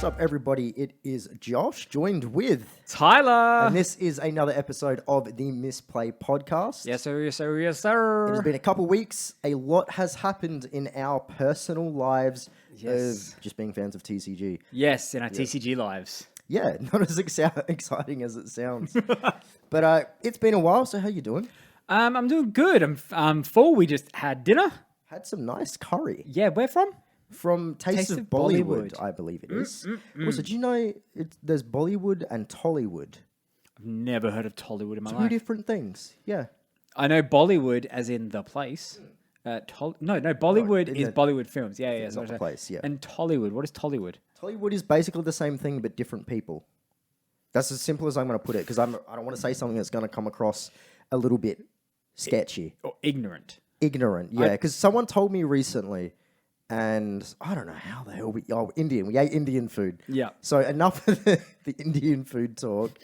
What's up, everybody? It is Josh, joined with Tyler. and this is another episode of the Misplay podcast. Yes, sir. Yes, sir. Yes, sir. It has been a couple weeks. A lot has happened in our personal lives Yes. of just being fans of TCG. Yes, in our TCG lives. Yeah, not as exciting as it sounds. But it's been a while, so how you doing? I'm doing good. I'm full. We just had dinner. Had some nice curry. Yeah, where from? From Taste of of Bollywood, Bollywood. I believe it is. Also, do you know there's Bollywood and Tollywood? I've never heard of Tollywood in my Two life. different things. Yeah. I know Bollywood as in the place. Bollywood in is the- Bollywood films. Yeah. not the place, yeah. And Tollywood. What is Tollywood? Tollywood is basically the same thing, but different people. That's as simple as I'm going to put it, because I don't want to say something that's going to come across a little bit sketchy. Or ignorant. Ignorant, yeah. Because someone told me recently, and I don't know how the hell Indian. We ate Indian food. Yeah. So enough of the Indian food talk.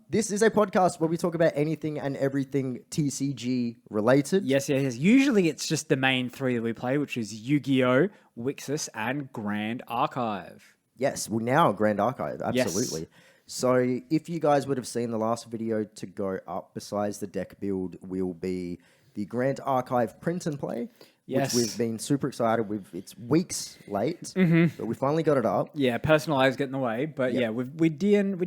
This is a podcast where we talk about anything and everything TCG related. Yes. Usually it's just the main three that we play, which is Yu-Gi-Oh, Wixis, and Grand Archive. Yes, well now Grand Archive, absolutely. Yes. So if you guys would have seen the last video to go up, besides the deck build, will be the Grand Archive print and play, Yes. which we've been super excited with. It's weeks late, but we finally got it up. Yeah, personal lives get in the way, but yeah, we've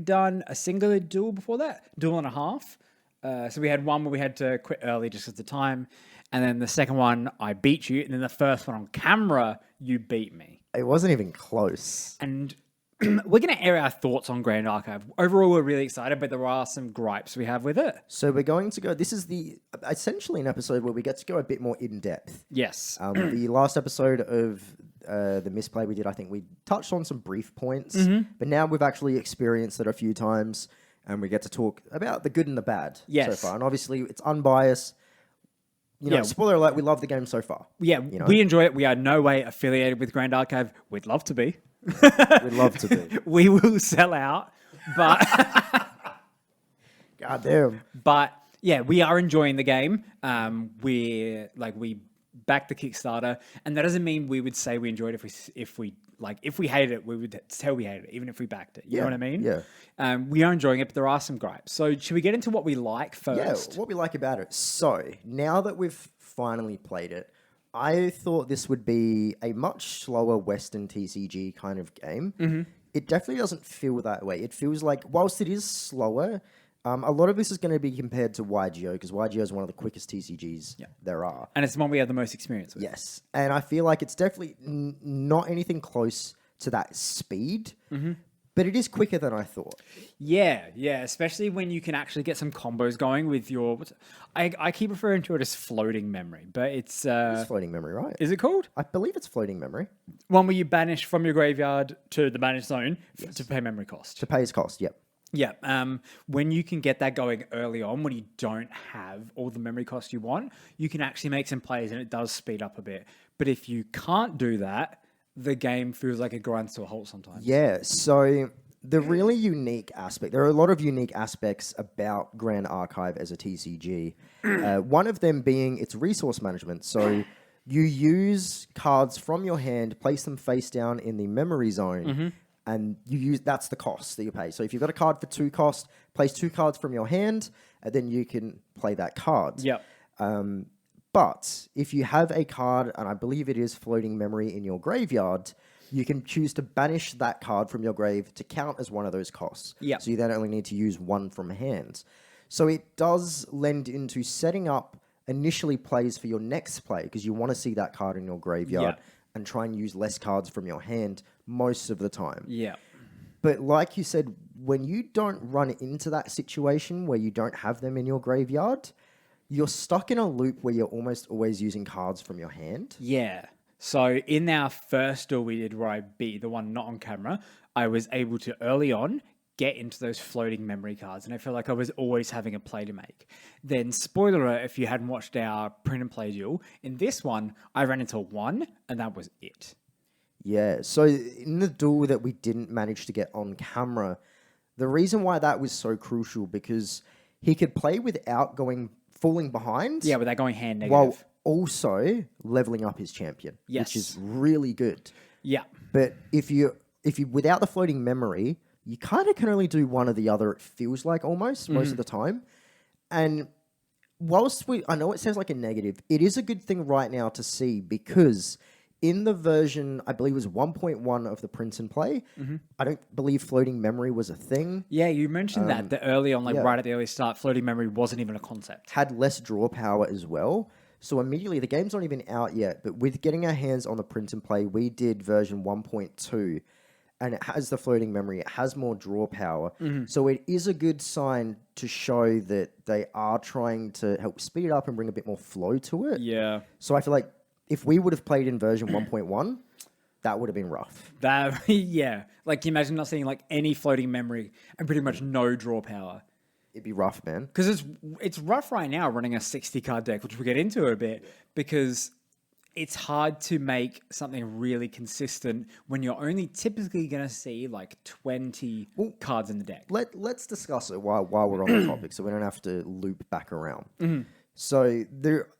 done a single duel before that, duel and a half. So we had one where we had to quit early just because of the time, and then the second one I beat you, and then the first one on camera you beat me. It wasn't even close. And we're going to air our thoughts on Grand Archive. Overall, we're really excited, but there are some gripes we have with it. So we're going to go. This is essentially an episode where we get to go a bit more in depth. Yes. The last episode of the Misplay we did, I think we touched on some brief points, but now we've actually experienced it a few times, and we get to talk about the good and the bad so far. And obviously, it's unbiased. You know, spoiler alert, we love the game so far. Yeah, we enjoy it. We are no way affiliated with Grand Archive. We'd love to be. We'd love to be. We will sell out, but God damn. but yeah, we are enjoying the game. We backed the Kickstarter, and that doesn't mean we would say we enjoyed it if we hated it, we would tell we hated it, even if we backed it. You know what I mean? Yeah. We are enjoying it, but there are some gripes. So should we get into what we like first? Yeah, what we like about it. So, now that we've finally played it, I thought this would be a much slower Western TCG kind of game. It definitely doesn't feel that way. It feels like, whilst it is slower, a lot of this is going to be compared to YuGiOh, because YuGiOh is one of the quickest TCGs there are. And it's the one we have the most experience with. Yes. And I feel like it's definitely not anything close to that speed, but it is quicker than I thought. Yeah, especially when you can actually get some combos going with your... I keep referring to it as floating memory, but it's... It's floating memory, right? Is it called? I believe it's floating memory. One where you banish from your graveyard to the banished zone to pay memory cost. To pay its cost, yep. Yeah, when you can get that going early on, when you don't have all the memory cost you want, you can actually make some plays and it does speed up a bit. But if you can't do that, the game feels like it grinds to a halt sometimes. Yeah, so the really unique aspect, there are a lot of unique aspects about Grand Archive as a TCG. One of them being its resource management. So you use cards from your hand, place them face down in the memory zone, and that's the cost that you pay. So if you've got a card for 2 cost, place 2 cards from your hand, and then you can play that card. Yep. But if you have a card, and I believe it is floating memory in your graveyard, you can choose to banish that card from your grave to count as one of those costs. Yep. So you then only need to use 1 from hand. So it does lend into setting up initially plays for your next play, because you want to see that card in your graveyard and try and use less cards from your hand most of the time. Yeah. But like you said, when you don't run into that situation where you don't have them in your graveyard, you're stuck in a loop where you're almost always using cards from your hand. Yeah. So in our first duel we did where I beat the one not on camera, I was able to early on get into those floating memory cards, and I feel like I was always having a play to make. Then, spoiler alert, if you hadn't watched our print and play duel, in this one, I ran into 1, and that was it. Yeah, so in the duel that we didn't manage to get on camera, the reason why that was so crucial, because he could play without falling behind. Yeah, without going hand negative. While also leveling up his champion, which is really good. Yeah. But if you without the floating memory, you kind of can only do one or the other. It feels like almost most of the time. And whilst I know it sounds like a negative, it is a good thing right now to see because in the version, I believe it was 1.1 of the print and play, I don't believe floating memory was a thing. Yeah, you mentioned that early on, like yeah. right at the early start, floating memory wasn't even a concept. Had less draw power as well. So immediately, the game's not even out yet, but with getting our hands on the print and play, we did version 1.2, and it has the floating memory. It has more draw power. So it is a good sign to show that they are trying to help speed it up and bring a bit more flow to it. Yeah. So I feel like if we would have played in version 1.1, that would have been rough. Yeah. Like, can you imagine not seeing like any floating memory and pretty much no draw power? It'd be rough, man. Because it's rough right now running a 60 card deck, which we'll get into a bit, because it's hard to make something really consistent when you're only typically going to see like 20 cards in the deck. Let's discuss it while we're on the topic, so we don't have to loop back around. So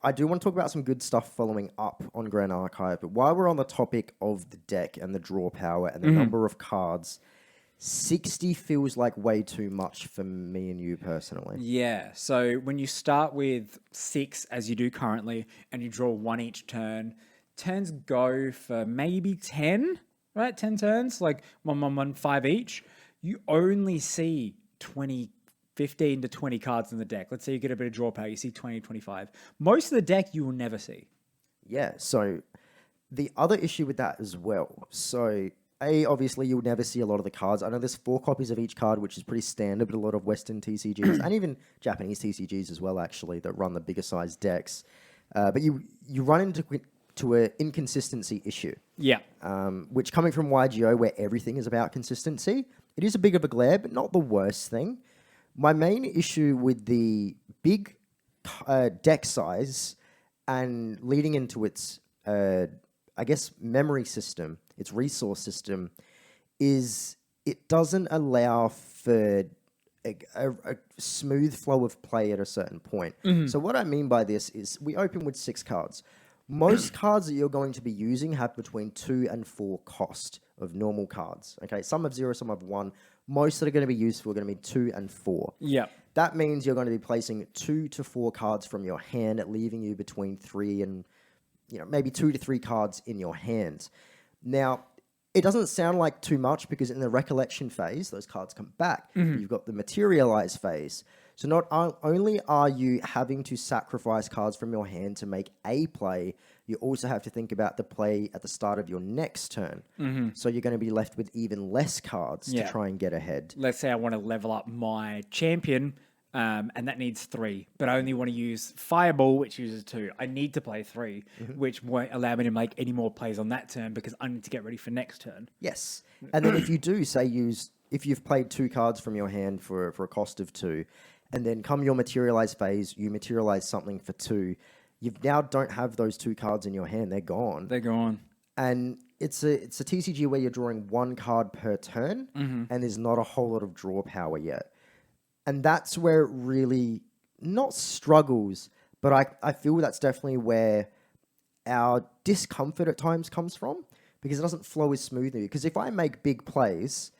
I do want to talk about some good stuff following up on Grand Archive, but while we're on the topic of the deck and the draw power and the number of cards, 60 feels like way too much for me and you personally. Yeah. So when you start with 6, as you do currently, and you draw 1 each turn, turns go for maybe 10, right? 10 turns, like 1, 1, 1, 5 each. You only see 15 to 20 cards in the deck. Let's say you get a bit of draw power, you see 20, 25. Most of the deck you will never see. Yeah. So the other issue with that as well. So obviously you'll never see a lot of the cards. I know there's 4 copies of each card, which is pretty standard, but a lot of Western TCGs and even Japanese TCGs as well, actually, that run the bigger size decks. But you run into an inconsistency issue. Yeah. Which coming from YuGiOh, where everything is about consistency, it is a bit of a glare, but not the worst thing. My main issue with the big deck size and leading into its, I guess, memory system, its resource system, is it doesn't allow for a smooth flow of play at a certain point. So what I mean by this is we open with 6 cards. Most cards that you're going to be using have between 2 and 4 cost of normal cards. Okay, some have 0, some have 1. Most that are going to be useful are going to be 2 and 4. Yeah. That means you're going to be placing 2 to 4 cards from your hand, leaving you between 3 and maybe 2 to 3 cards in your hand. Now, it doesn't sound like too much because in the recollection phase, those cards come back. You've got the materialize phase. So not only are you having to sacrifice cards from your hand to make a play, you also have to think about the play at the start of your next turn. So you're going to be left with even less cards to try and get ahead. Let's say I want to level up my champion, and that needs 3, but I only want to use Fireball, which uses 2. I need to play 3, which won't allow me to make any more plays on that turn because I need to get ready for next turn. Yes. And then if you do, say, if you've played 2 cards from your hand for a cost of 2, and then come your materialize phase, you materialize something for 2, you now don't have those 2 cards in your hand. They're gone. They're gone. And it's a TCG where you're drawing 1 card per turn, and there's not a whole lot of draw power yet. And that's where it really, not struggles, but I feel that's definitely where our discomfort at times comes from, because it doesn't flow as smoothly. Because if I make big plays,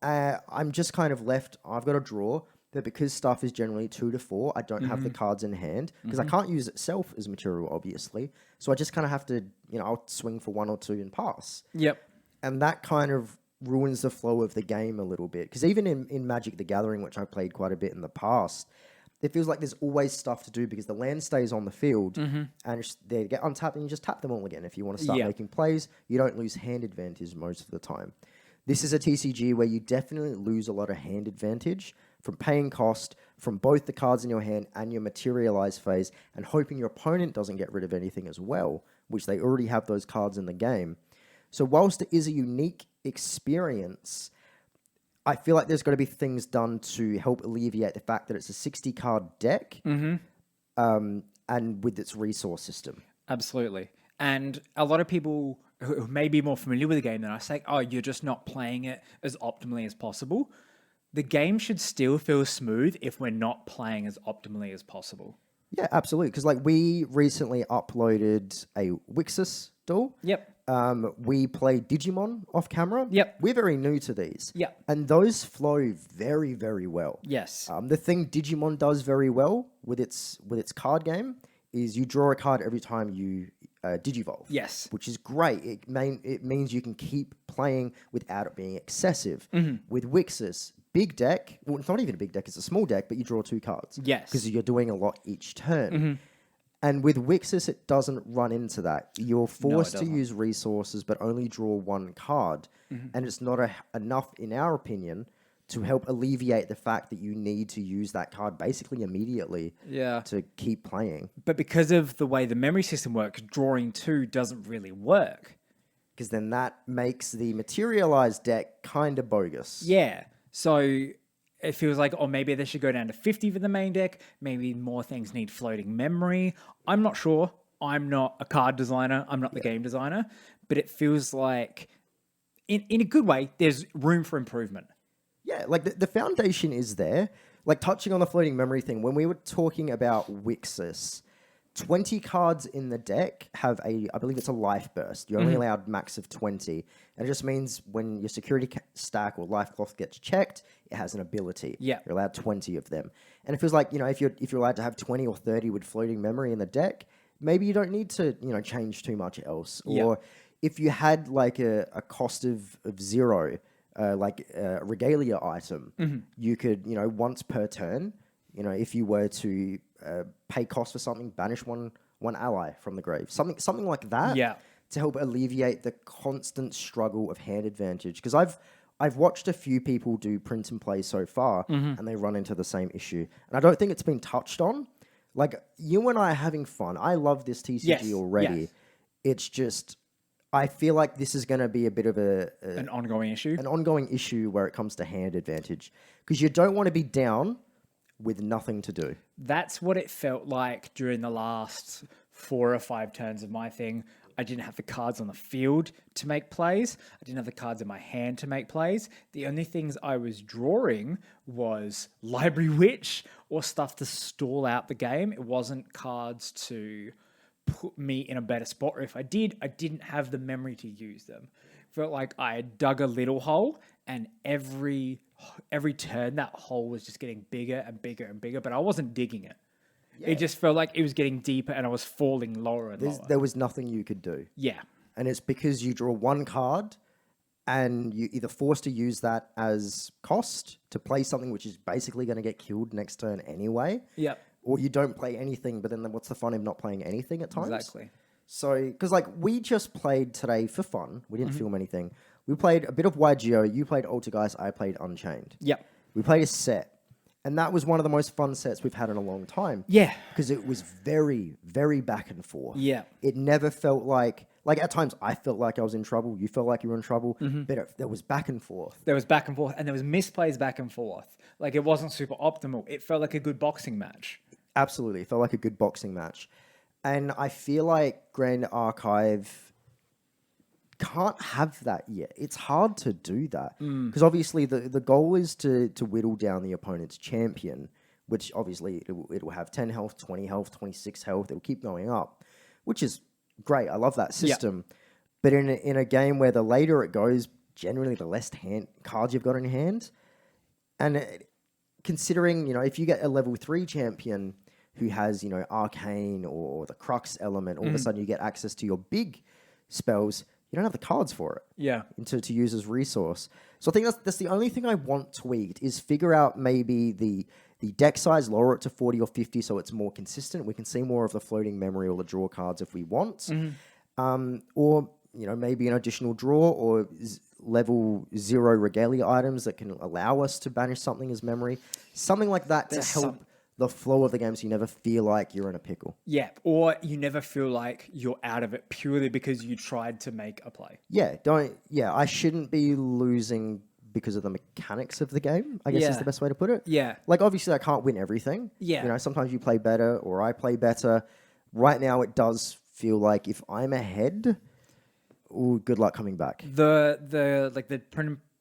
I'm just kind of left, I've got to draw, but because stuff is generally 2 to 4, I don't have the cards in hand, because I can't use itself as material, obviously. So I just kind of have to, I'll swing for 1 or 2 and pass. Yep. And that kind of ruins the flow of the game a little bit. Because even in Magic the Gathering, which I played quite a bit in the past, it feels like there's always stuff to do because the land stays on the field and they get untapped and you just tap them all again. If you want to start making plays, you don't lose hand advantage most of the time. This is a TCG where you definitely lose a lot of hand advantage from paying cost, from both the cards in your hand and your materialize phase, and hoping your opponent doesn't get rid of anything as well, which they already have those cards in the game. So whilst it is a unique experience, I feel like there's got to be things done to help alleviate the fact that it's a 60-card deck and with its resource system. Absolutely. And a lot of people who may be more familiar with the game than I say, oh, you're just not playing it as optimally as possible. The game should still feel smooth if we're not playing as optimally as possible. Yeah, absolutely. Because we recently uploaded a Wixis duel. Yep. We play Digimon off camera. Yep. We're very new to these. Yep. And those flow very, very well. Yes. The thing Digimon does very well with its card game is you draw a card every time you digivolve. Yes. Which is great. It means you can keep playing without it being excessive. With Wixis, big deck. Well, it's not even a big deck. It's a small deck, but you draw 2 cards. Yes. Because you're doing a lot each turn. And with Wixis, it doesn't run into that. You're forced to use resources, but only draw 1 card. And it's not enough, in our opinion, to help alleviate the fact that you need to use that card basically immediately to keep playing. But because of the way the memory system works, drawing 2 doesn't really work. Because then that makes the materialized deck kind of bogus. Yeah. So it feels like, or maybe they should go down to 50 for the main deck. Maybe more things need floating memory. I'm not sure. I'm not a card designer. I'm not the game designer. But it feels like, in a good way, there's room for improvement. Yeah, like the foundation is there. Like touching on the floating memory thing, when we were talking about Wixis, 20 cards in the deck have I believe it's a life burst. You're only allowed max of 20. And it just means when your security stack or life cloth gets checked, it has an ability. Yeah. You're allowed 20 of them. And it feels like, if you're allowed to have 20 or 30 with floating memory in the deck, maybe you don't need to, change too much else. Or if you had like a cost of 0, like a regalia item, you could, once per turn, if you were to pay cost for something, banish one ally from the grave, something like that, to help alleviate the constant struggle of hand advantage. Because I've watched a few people do print and play so far, and they run into the same issue, and I don't think it's been touched on. Like you and I are having fun. I love this TCG already. It's just, I feel like this is going to be a bit of an ongoing issue. An ongoing issue where it comes to hand advantage, because you don't want to be down with nothing to do. That's what it felt like during the last 4 or 5 turns of my thing. I didn't have the cards on the field to make plays. I didn't have the cards in my hand to make plays. The only things I was drawing was Library Witch or stuff to stall out the game. It wasn't cards to put me in a better spot. Or if I did, I didn't have the memory to use them. Felt like I had dug a little hole, and every turn that hole was just getting bigger and bigger and bigger, but I wasn't digging it. It just felt like it was getting deeper and I was falling lower and lower. There was nothing you could do. Yeah. And it's because you draw 1 card and you either forced to use that as cost to play something which is basically going to get killed next turn anyway. Yep. Or you don't play anything, but then what's the fun of not playing anything at times? Exactly. So, because like we just played today for fun. We didn't film anything. We played a bit of YuGiOh. You played Altergeist. I played Unchained. Yep. We played a set. And that was one of the most fun sets we've had in a long time. Yeah. Because it was very, very back and forth. Yeah. It never felt like at times I felt like I was in trouble. You felt like you were in trouble. But there was back and forth. There was back and forth, and there was misplays back and forth. Like, it wasn't super optimal. It felt like a good boxing match. Absolutely. It felt like a good boxing match. And I feel like Grand Archive can't have that yet. It's hard to do that. Because obviously the goal is to whittle down the opponent's champion, which obviously it will have 10 health, 20 health, 26 health. It'll keep going up, which is great. I love that system. Yeah. But in a game where the later it goes, generally the less cards you've got in hand. And considering, if you get a level 3 champion who has, Arcane or the Crux element, all of a sudden you get access to your big spells. You don't have the cards for it. Yeah. To use as resource. So I think that's the only thing I want tweaked is figure out maybe the deck size, lower it to 40 or 50 so it's more consistent. We can see more of the floating memory or the draw cards if we want. Or, maybe an additional draw or level 0 regalia items that can allow us to banish something as memory. Something like that to help the flow of the game so you never feel like you're in a pickle. Yeah, or you never feel like you're out of it purely because you tried to make a play. Yeah, I shouldn't be losing because of the mechanics of the game, I guess is the best way to put it. Yeah. Like, obviously, I can't win everything. Yeah. Sometimes you play better or I play better. Right now, it does feel like if I'm ahead, good luck coming back. The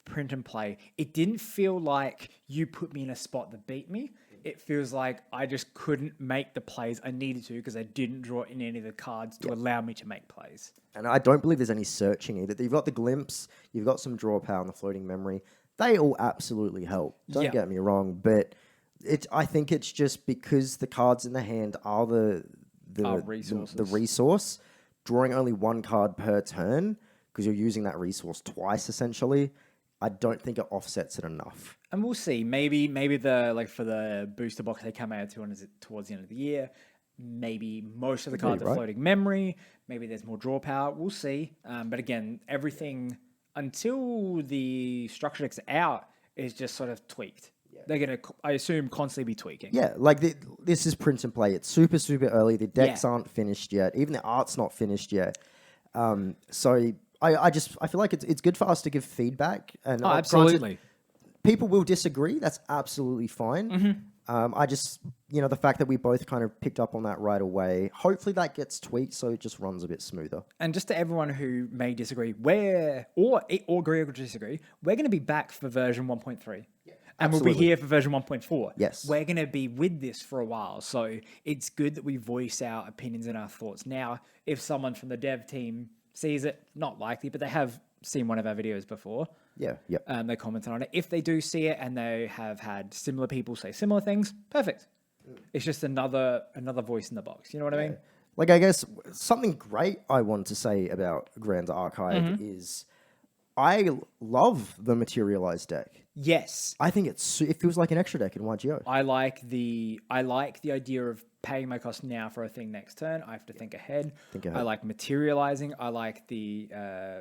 print and play, it didn't feel like you put me in a spot that beat me. it feels like I just couldn't make the plays I needed to because I didn't draw in any of the cards to allow me to make plays. And I don't believe there's any searching either. You've got the glimpse, you've got some draw power and the floating memory. They all absolutely help. Don't get me wrong, but I think it's just because the cards in the hand are the resource. Drawing only one card per turn because you're using that resource twice essentially. I don't think it offsets it enough. And we'll see. Maybe for the booster box they come out towards the end of the year. Maybe most of the cards are floating memory. Maybe there's more draw power. We'll see. But again, everything until the structure deck's out is just sort of tweaked. Yeah. They're going to, I assume, constantly be tweaking. Yeah, like this is print and play. It's super, super early. The decks aren't finished yet. Even the art's not finished yet. So I feel like it's good for us to give feedback. And absolutely. Granted, people will disagree. That's absolutely fine. I just, the fact that we both kind of picked up on that right away, hopefully that gets tweaked so it just runs a bit smoother. And just to everyone who may disagree, or agree or disagree, we're going to be back for version 1.3. Yeah, and we'll be here for version 1.4. Yes. We're going to be with this for a while. So it's good that we voice our opinions and our thoughts. Now, if someone from the dev team sees it, not likely, but they have seen one of our videos before. Yeah, yeah. They commented on it. If they do see it and they have had similar people say similar things, perfect. It's just another voice in the box. You know what I mean? Like, I guess something great I want to say about Grand Archive is I love the materialized deck. Yes. I think it feels like an extra deck in YuGiOh. I like the idea of paying my cost now for a thing next turn. I have to think ahead. I like materializing. I like the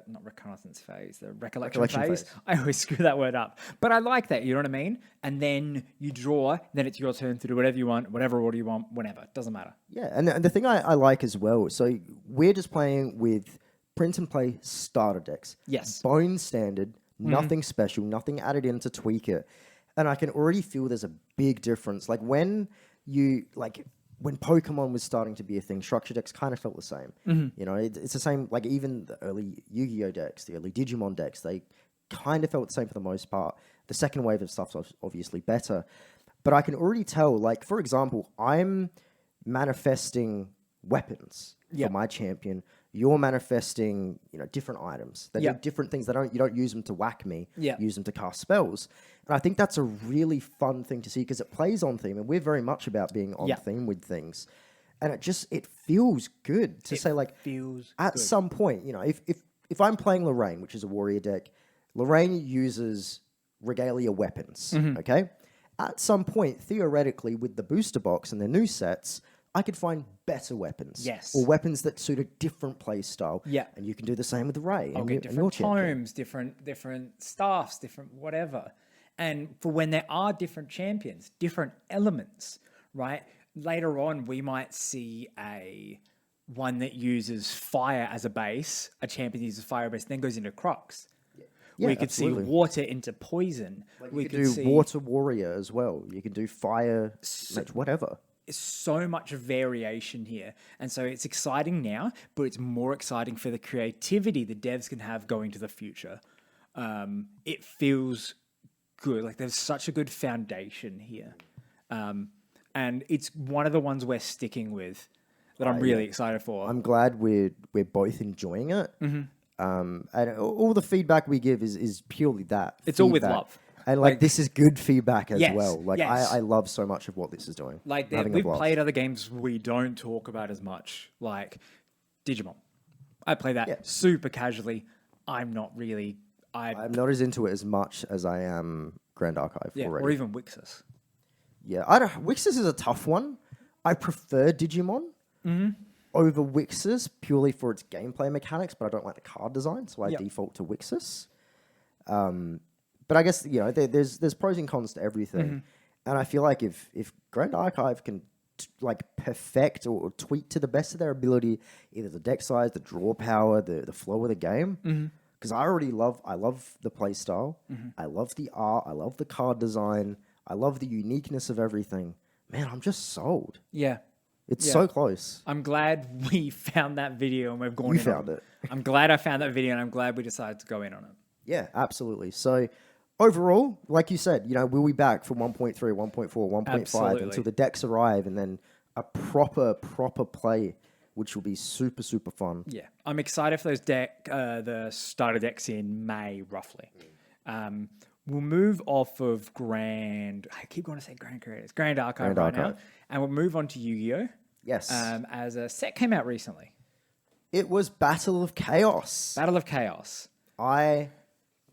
not reconnaissance phase, the recollection phase. I always screw that word up. But I like that, you know what I mean? And then you draw, then it's your turn to do whatever you want, whatever order you want, whenever. Doesn't matter. Yeah, and the thing I like as well, so we're just playing with print and play starter decks. Yes. Bone standard, nothing special, nothing added in to tweak it. And I can already feel there's a big difference. Like when Pokemon was starting to be a thing, structure decks kind of felt the same. It's the same, like even the early Yu-Gi-Oh decks, the early Digimon decks, they kind of felt the same for the most part. The second wave of stuff's obviously better. But I can already tell, like, for example, I'm manifesting weapons for my champion. You're manifesting, different items. They do different things. You don't use them to whack me. You use them to cast spells. And I think that's a really fun thing to see because it plays on theme, and we're very much about being on theme with things. And it feels good to say, like, at some point, if I'm playing Lorraine, which is a warrior deck, Lorraine uses regalia weapons. Okay, at some point, theoretically, with the booster box and the new sets, I could find better weapons. Yes. Or weapons that suit a different play style. Yeah. And you can do the same with Ray. I'll get different tomes, different staffs, different whatever. And for when there are different champions, different elements, right? Later on, we might see one that uses fire as a base, a champion uses fire base, then goes into Crocs. Yeah, we could see water into poison. Like we could do water warrior as well. You can do fire, whatever. So much variation here. And so it's exciting now, but it's more exciting for the creativity the devs can have going to the future. It feels good. Like there's such a good foundation here. And it's one of the ones we're sticking with that I'm really excited for. I'm glad we're both enjoying it. And all the feedback we give is purely that. It's feedback. all with love. And this is good feedback as well. Like I love so much of what this is doing. Like we've played other games we don't talk about as much, like Digimon. I play that super casually. I'm not as into it as much as I am Grand Archive already. Or even Wixis. Yeah, Wixis is a tough one. I prefer Digimon over Wixis purely for its gameplay mechanics, but I don't like the card design, so I default to Wixis. But I guess, there's pros and cons to everything. And I feel like if Grand Archive can perfect or tweak to the best of their ability, either the deck size, the draw power, the flow of the game, because I love the play style, I love the art, I love the card design, I love the uniqueness of everything. Man, I'm just sold. Yeah. It's so close. I'm glad we found that video and we've gone You found it. I'm glad I found that video and I'm glad we decided to go in on it. Yeah, absolutely. So overall, like you said, we'll be back from 1.3, 1.4, 1.5 Absolutely. until the decks arrive, and then a proper play, which will be super, super fun. Yeah, I'm excited for those the starter decks in May, roughly. We'll move off of I keep going to say Grand Creators, Grand Archive now, and we'll move on to YuGiOh. Yes. As a set came out recently. It was Battle of Chaos. Battle of Chaos. I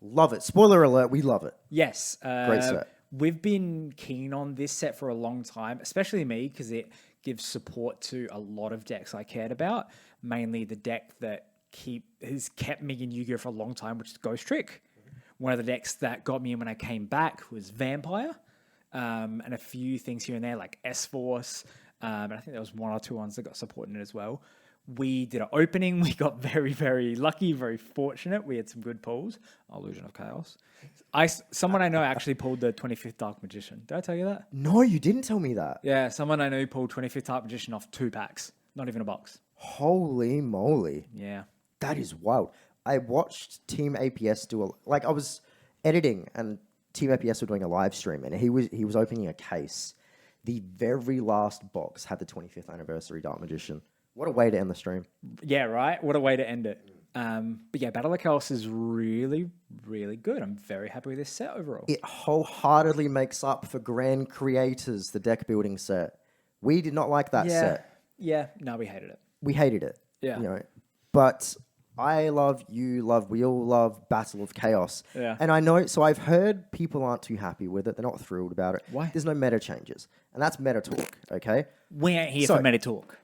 love it. Spoiler alert, we love it. Yes. Great set. We've been keen on this set for a long time, especially me, because it gives support to a lot of decks I cared about, mainly the deck that has kept me in Yu-Gi-Oh! For a long time, which is Ghost Trick. One of the decks that got me in when I came back was Vampire, and a few things here and there like S-Force, and I think there was one or two ones that got support in it as well. We did an opening. We got very, very lucky, very fortunate. We had some good pulls. Illusion of Chaos. Someone I know actually pulled the 25th Dark Magician. Did I tell you that? No, you didn't tell me that. Yeah, someone I know pulled 25th Dark Magician off 2 packs. Not even a box. Holy moly. Yeah. That is wild. I watched Team APS I was editing and Team APS were doing a live stream and he was opening a case. The very last box had the 25th anniversary Dark Magician. What a way to end the stream. Yeah, right? What a way to end it. But yeah, Battle of Chaos is really, really good. I'm very happy with this set overall. It wholeheartedly makes up for Grand Creators, the deck building set. We did not like that set. Yeah, no, we hated it. We hated it. Yeah. But I love, we all love Battle of Chaos. Yeah. And I know, so I've heard people aren't too happy with it. They're not thrilled about it. Why? There's no meta changes. And that's meta talk, okay? We ain't here for meta talk.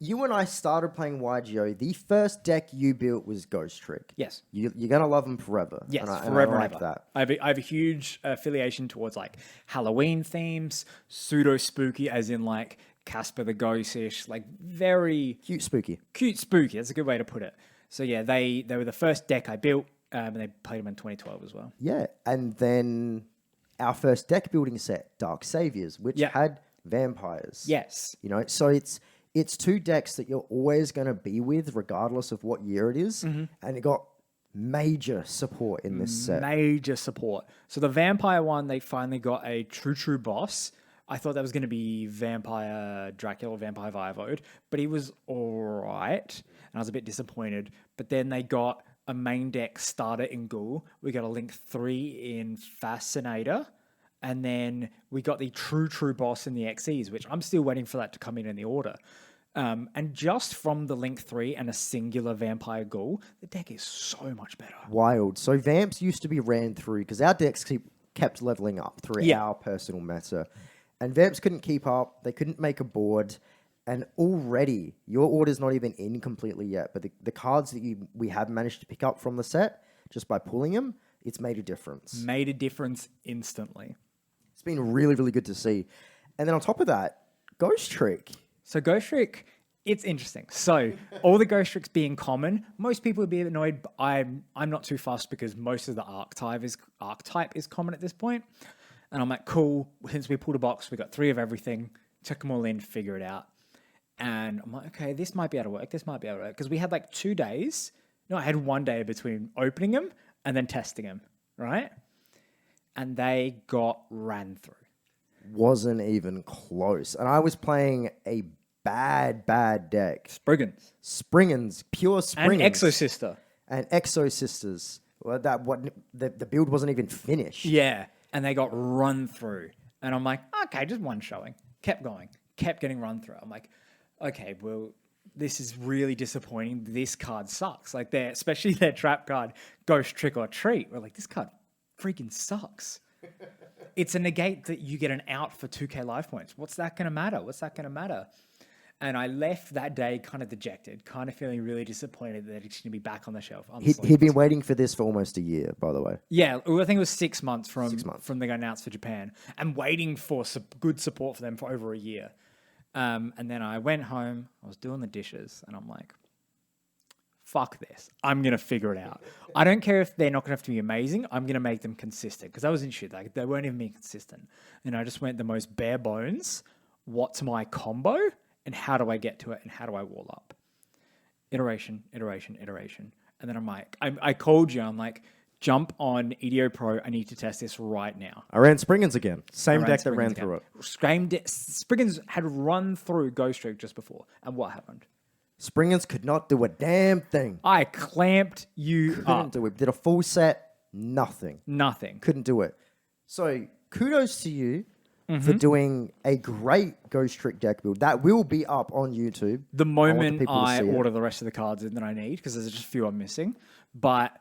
You and I started playing YuGiOh. The first deck you built was Ghost Trick. You're going to love them forever. Yes, and forever I and like ever. that. I have a huge affiliation towards like Halloween themes, pseudo spooky, as in like Casper the Ghost-ish, like very Cute spooky. cute spooky. That's a good way to put it. So yeah, they were the first deck I built, and they played them in 2012 as well. Yeah. And then our first deck building set, Dark Saviors, which had vampires. Yes. So it's 2 decks that you're always going to be with, regardless of what year it is. And it got major support in this set. Major support. So the vampire one, they finally got a true boss. I thought that was going to be Vampire Dracula, Vampire Vivode, but he was all right. And I was a bit disappointed. But then they got a main deck starter in Ghoul. We got a Link 3 in Fascinator. And then we got the true boss in the XEs, which I'm still waiting for that to come in the order. And just from the Link 3 and a singular Vampire Ghoul, the deck is so much better. Wild. So Vamps used to be ran through, because our decks kept leveling up through our personal meta. And Vamps couldn't keep up. They couldn't make a board. And already, your order's not even in completely yet. But the cards that we have managed to pick up from the set, just by pulling them, it's made a difference. Made a difference instantly. It's been really, really good to see. And then on top of that, Ghost Trick. So Ghost Trick, it's interesting. So all the Ghost Tricks being common, most people would be annoyed, but I'm not too fussed because most of the archetype is common at this point. And I'm like, cool, since we pulled a box, we got 3 of everything, took them all in, figure it out. And I'm like, okay, this might be able to work, Because we had like 2 days. No, I had 1 day between opening them and then testing them, right? And they got ran through. Wasn't even close. And I was playing a bad deck. Springens, pure Springens. And Exosister. And Exosisters. Well, the build wasn't even finished. Yeah, and they got run through. And I'm like, okay, just one showing. Kept going. Kept getting run through. I'm like, okay, well, this is really disappointing. This card sucks. Like, especially their trap card, Ghost Trick or Treat. We're like, this card freaking sucks. It's a negate that you get an out for 2k life points. What's that going to matter? And I left that day kind of dejected, kind of feeling really disappointed that it's going to be back on the shelf. He'd been waiting for this for almost a year, by the way. Yeah, I think it was 6 months from they got announced for Japan, and waiting for good support for them for over a year. And then I went home, I was doing the dishes, and I'm like, fuck this. I'm going to figure it out. I don't care if they're not going to have to be amazing. I'm going to make them consistent, because I was in shit. Like, they weren't even being consistent. And I just went the most bare bones. What's my combo? And how do I get to it? And how do I wall up? Iteration. And then I'm like, I called you. I'm like, jump on EDO Pro. I need to test this right now. I ran Springens again. Same I deck that Spriggans ran again. through it. Spriggans had run through Ghost Streak just before. And what happened? Springens could not do a damn thing. I clamped you Couldn't up. do it. Did a full set, nothing. Nothing. Couldn't do it. So kudos to you for doing a great Ghost Trick deck build. That will be up on YouTube. The want the moment people to I see it. order the rest of the cards in that I need, because there's just a few I'm missing. But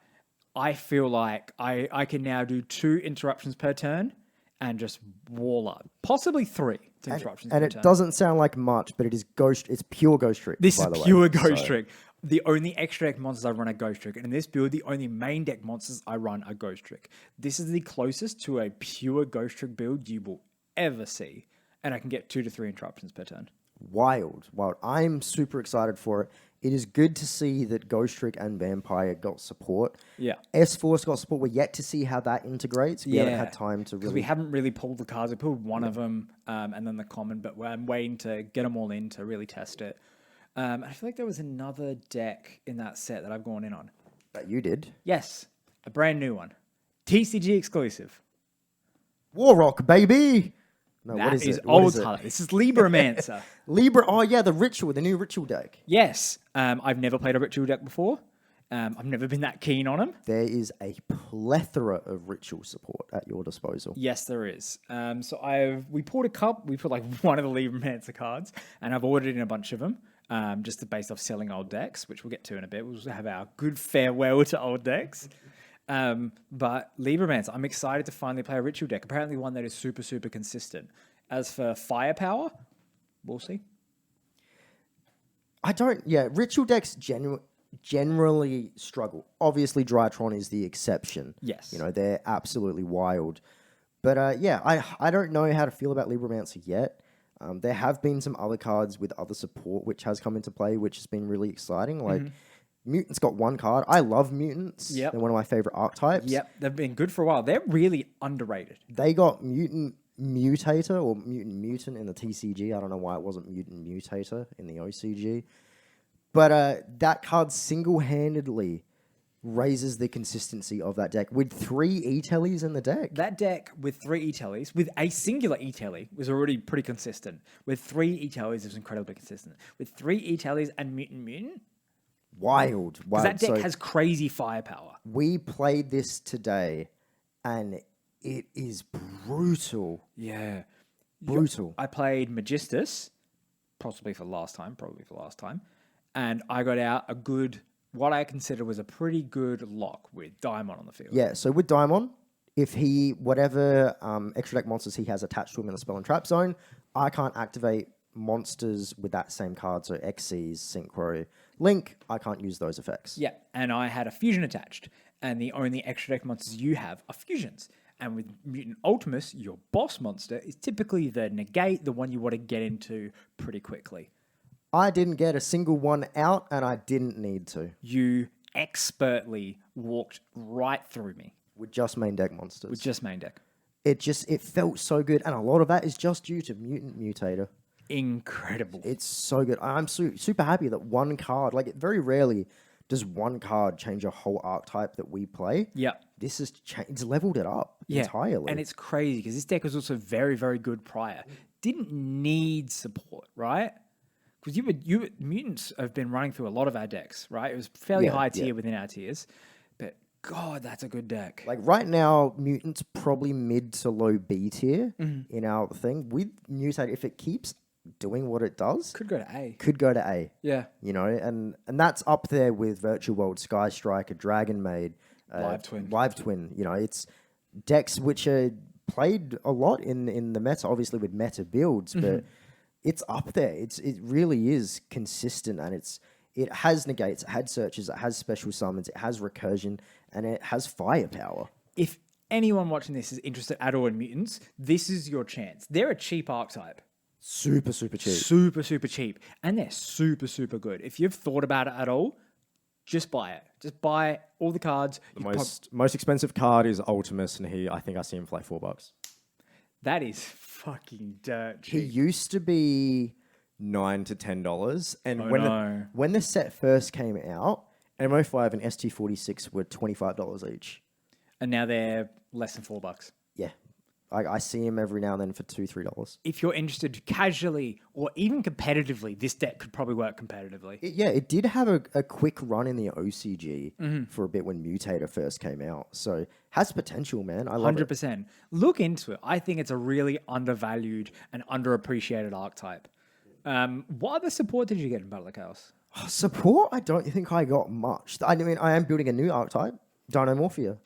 I feel like I can now do 2 interruptions per turn and just wall up. Possibly 3 interruptions And per it turn. doesn't sound like much, but it is it's pure Ghost Trick. This by is the way. pure Ghost So, Trick. The only extra deck monsters I run are Ghost Trick. And in this build, the only main deck monsters I run are Ghost Trick. This is the closest to a pure Ghost Trick build you will ever see. And I can get 2 to 3 interruptions per turn. Wild. I'm super excited for it. It is good to see that Ghost Trick and Vampire got support. Yeah. S4's got support. We're yet to see how that integrates. We haven't had time to Because really... we haven't really pulled the cards. We pulled one of them and then the common, but I'm waiting to get them all in to really test it. I feel like there was another deck in that set that I've gone in on. That you did. Yes, a brand new one. TCG exclusive. Warrock, baby! No, That what is is it? What old is it? color. This is Libromancer. Libra. Oh, yeah, the Ritual, the new Ritual deck. Yes, I've never played a Ritual deck before. I've never been that keen on them. There is a plethora of Ritual support at your disposal. Yes, there is. So we pulled a cup. We put like one of the Libromancer cards, and I've ordered in a bunch of them, just based off selling old decks, which we'll get to in a bit. We'll have our good farewell to old decks. But Libromancer, I'm excited to finally play a Ritual deck. Apparently, one that is super, super consistent. As for firepower, we'll see. Ritual decks generally struggle. Obviously, Drytron is the exception. Yes. You know, they're absolutely wild. But I don't know how to feel about Libromancer yet. There have been some other cards with other support which has come into play, which has been really exciting. Like, Mutant's got 1 card. I love Mutants. Yep. They're one of my favorite archetypes. Yep, they've been good for a while. They're really underrated. They got Mutant Mutator or Mutant in the TCG. I don't know why it wasn't Mutant Mutator in the OCG. But that card single-handedly raises the consistency of that deck with 3 E-Tellies in the deck. That deck with 3 E-Tellies, with a singular E-Telly, was already pretty consistent. With 3 E-Tellies, it was incredibly consistent. With 3 E-Tellies and Mutant, Wild. because that deck has crazy firepower. We played this today, and it is brutal. Yeah. Brutal. I played Magistus, probably for the last time, and I got out a good, what I consider was a pretty good lock with Daimon on the field. Yeah, so with Daimon, if whatever extra deck monsters he has attached to him in the spell and trap zone, I can't activate monsters with that same card. So Xyz, Synchro, Link, I can't use those effects. Yeah, and I had a fusion attached, and the only extra deck monsters you have are fusions. And with Mutant Ultimus, your boss monster is typically the negate, the one you want to get into pretty quickly. I didn't get a single one out, and I didn't need to. You expertly walked right through me. With just main deck monsters. With just main deck. It felt so good, and a lot of that is just due to Mutant Mutator. Incredible. It's so good. I'm super happy that 1 card, like very rarely does 1 card change a whole archetype that we play. Yeah. This is it's leveled it up entirely. And it's crazy because this deck was also very, very good prior. Didn't need support, right? Because Mutants have been running through a lot of our decks, right? It was fairly high tier within our tiers. But God, that's a good deck. Like right now, Mutant's probably mid to low B tier in our thing. With Mutate, if it keeps doing what it does, Could go to A. could go to A. Yeah. You know, and that's up there with Virtual World, Sky Striker, Dragon Maid, Live Twin. You know, it's decks which are played a lot in the meta, obviously with meta builds, but it's up there. It really is consistent, and it has negates, it has searches, it has special summons, it has recursion, and it has firepower. If anyone watching this is interested at all in Mutants, this is your chance. They're a cheap archetype. Super, super cheap. Super, super cheap. And they're super, super good. If you've thought about it at all, just buy it. Just buy all the cards. The most expensive card is Ultimus, and I think I see him for like $4. That is fucking dirt He cheap. used to be $9 to $10, and no. when the set first came out, MO5 and ST46 were $25 each. And now they're less than $4. Yeah. I see him every now and then for $2-3. If you're interested casually or even competitively, this deck could probably work competitively. It did have a quick run in the OCG for a bit when Mutator first came out. So has potential, man. I love it. 100%. Look into it. I think it's a really undervalued and underappreciated archetype. What other support did you get in Battle of Chaos? Support? I don't think I got much. I mean, I am building a new archetype, Dinomorphia.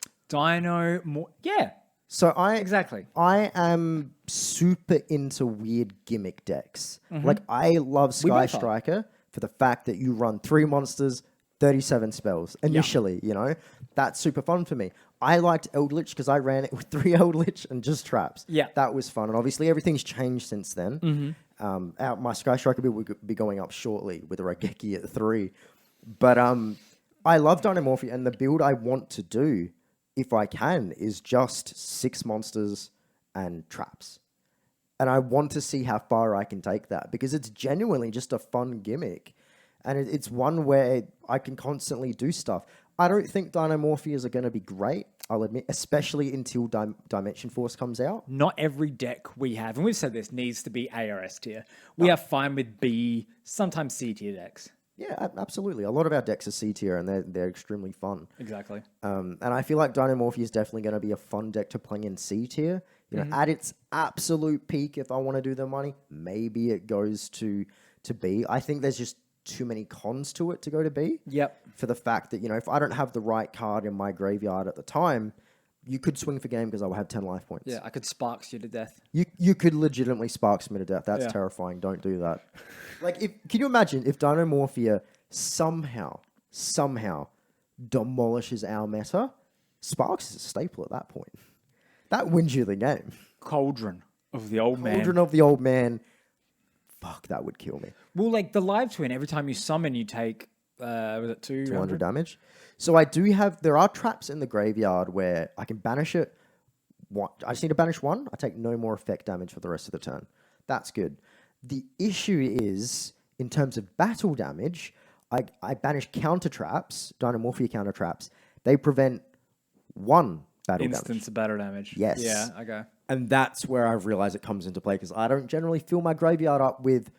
Yeah, So exactly. I am super into weird gimmick decks. Like I love Sky both are. Striker for the fact that you run 3 monsters, 37 spells initially. You know, that's super fun for me. I liked Eldritch because I ran it with 3 Eldritch and just traps. Yeah. That was fun, and obviously everything's changed since then. My Sky Striker build will be going up shortly with a Raigeki at 3, but I love Dinomorphia, and the build I want to do, if I can, is just 6 monsters and traps. And I want to see how far I can take that because it's genuinely just a fun gimmick. And it's one where I can constantly do stuff. I don't think Dinomorphias are going to be great, I'll admit, especially until Dimension Force comes out. Not every deck we have, and we've said this, needs to be A or S tier. We are fine with B, sometimes C tier decks. Yeah, absolutely. A lot of our decks are C tier and they're extremely fun. Exactly. And I feel like Dinomorphia is definitely going to be a fun deck to play in C tier. You know, at its absolute peak, if I want to do the money, maybe it goes to B. I think there's just too many cons to it to go to B. Yep. For the fact that, you know, if I don't have the right card in my graveyard at the time, you could swing for game because I will have 10 life points. Yeah, I could Sparks you to death. You could legitimately Sparks me to death. That's Yeah. terrifying. Don't do that. Like, can you imagine if Dinomorphia somehow demolishes our meta? Sparks is a staple at that point. That wins you the game. Cauldron of the old man. Children of the Old Man. Fuck, that would kill me. Well, like the live twin, every time you summon, you take, was it 200 damage. So I do have, there are traps in the graveyard where I can banish it. I just need to banish 1. I take no more effect damage for the rest of the turn. That's good. The issue is, in terms of battle damage, I banish counter traps, Dinomorphia counter traps. They prevent 1 battle damage. Instance of battle damage. Yes. Yeah, okay. And that's where I've realized it comes into play because I don't generally fill my graveyard up with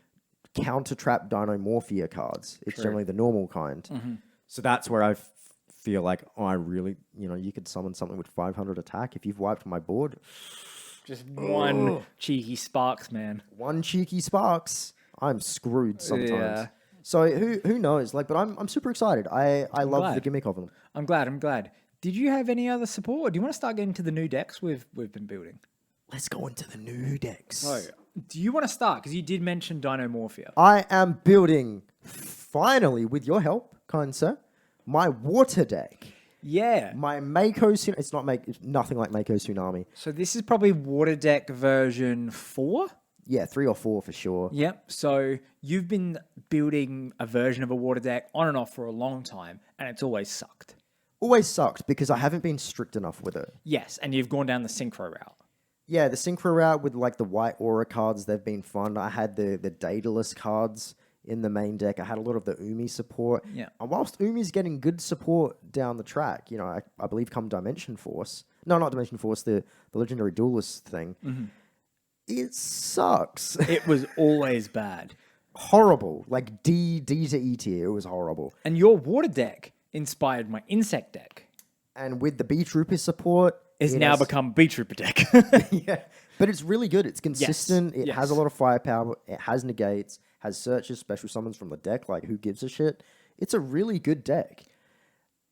counter trap Dinomorphia cards. It's generally the normal kind. so that's where I feel like I really, You could summon something with 500 attack if you've wiped my board. Just one cheeky Sparks, man. 1 cheeky Sparks. I'm screwed sometimes. Yeah. So who knows? Like, but I'm super excited. I love the glad. gimmick of them. I'm glad. Did you have any other support? Do you want to start getting to the new decks we've been building? Let's go into the new decks. Oh, do you want to start? Because you did mention Dinomorphia. I am building, finally, with your help, kind sir, my water deck. Yeah. My Mako Tsunami. It's nothing like Mako Tsunami. So this is probably water deck version 4? Yeah, 3 or 4 for sure. Yep. So you've been building a version of a water deck on and off for a long time, and it's always sucked. Always sucked because I haven't been strict enough with it. Yes, and you've gone down the synchro route. Yeah, the Synchro route with like the white aura cards, they've been fun. I had the Daedalus cards in the main deck. I had a lot of the Umi support. Yeah. And whilst Umi's getting good support down the track, I believe come Dimension Force. No, not Dimension Force, the Legendary Duelist thing. It sucks. It was always bad. Horrible. Like D to E tier. It was horrible. And your water deck inspired my insect deck. And with the B Trooper support, It's it now has- become B-Trooper deck. yeah, but it's really good. It's consistent. It has a lot of firepower. It has negates, has searches, special summons from the deck. Like, who gives a shit? It's a really good deck.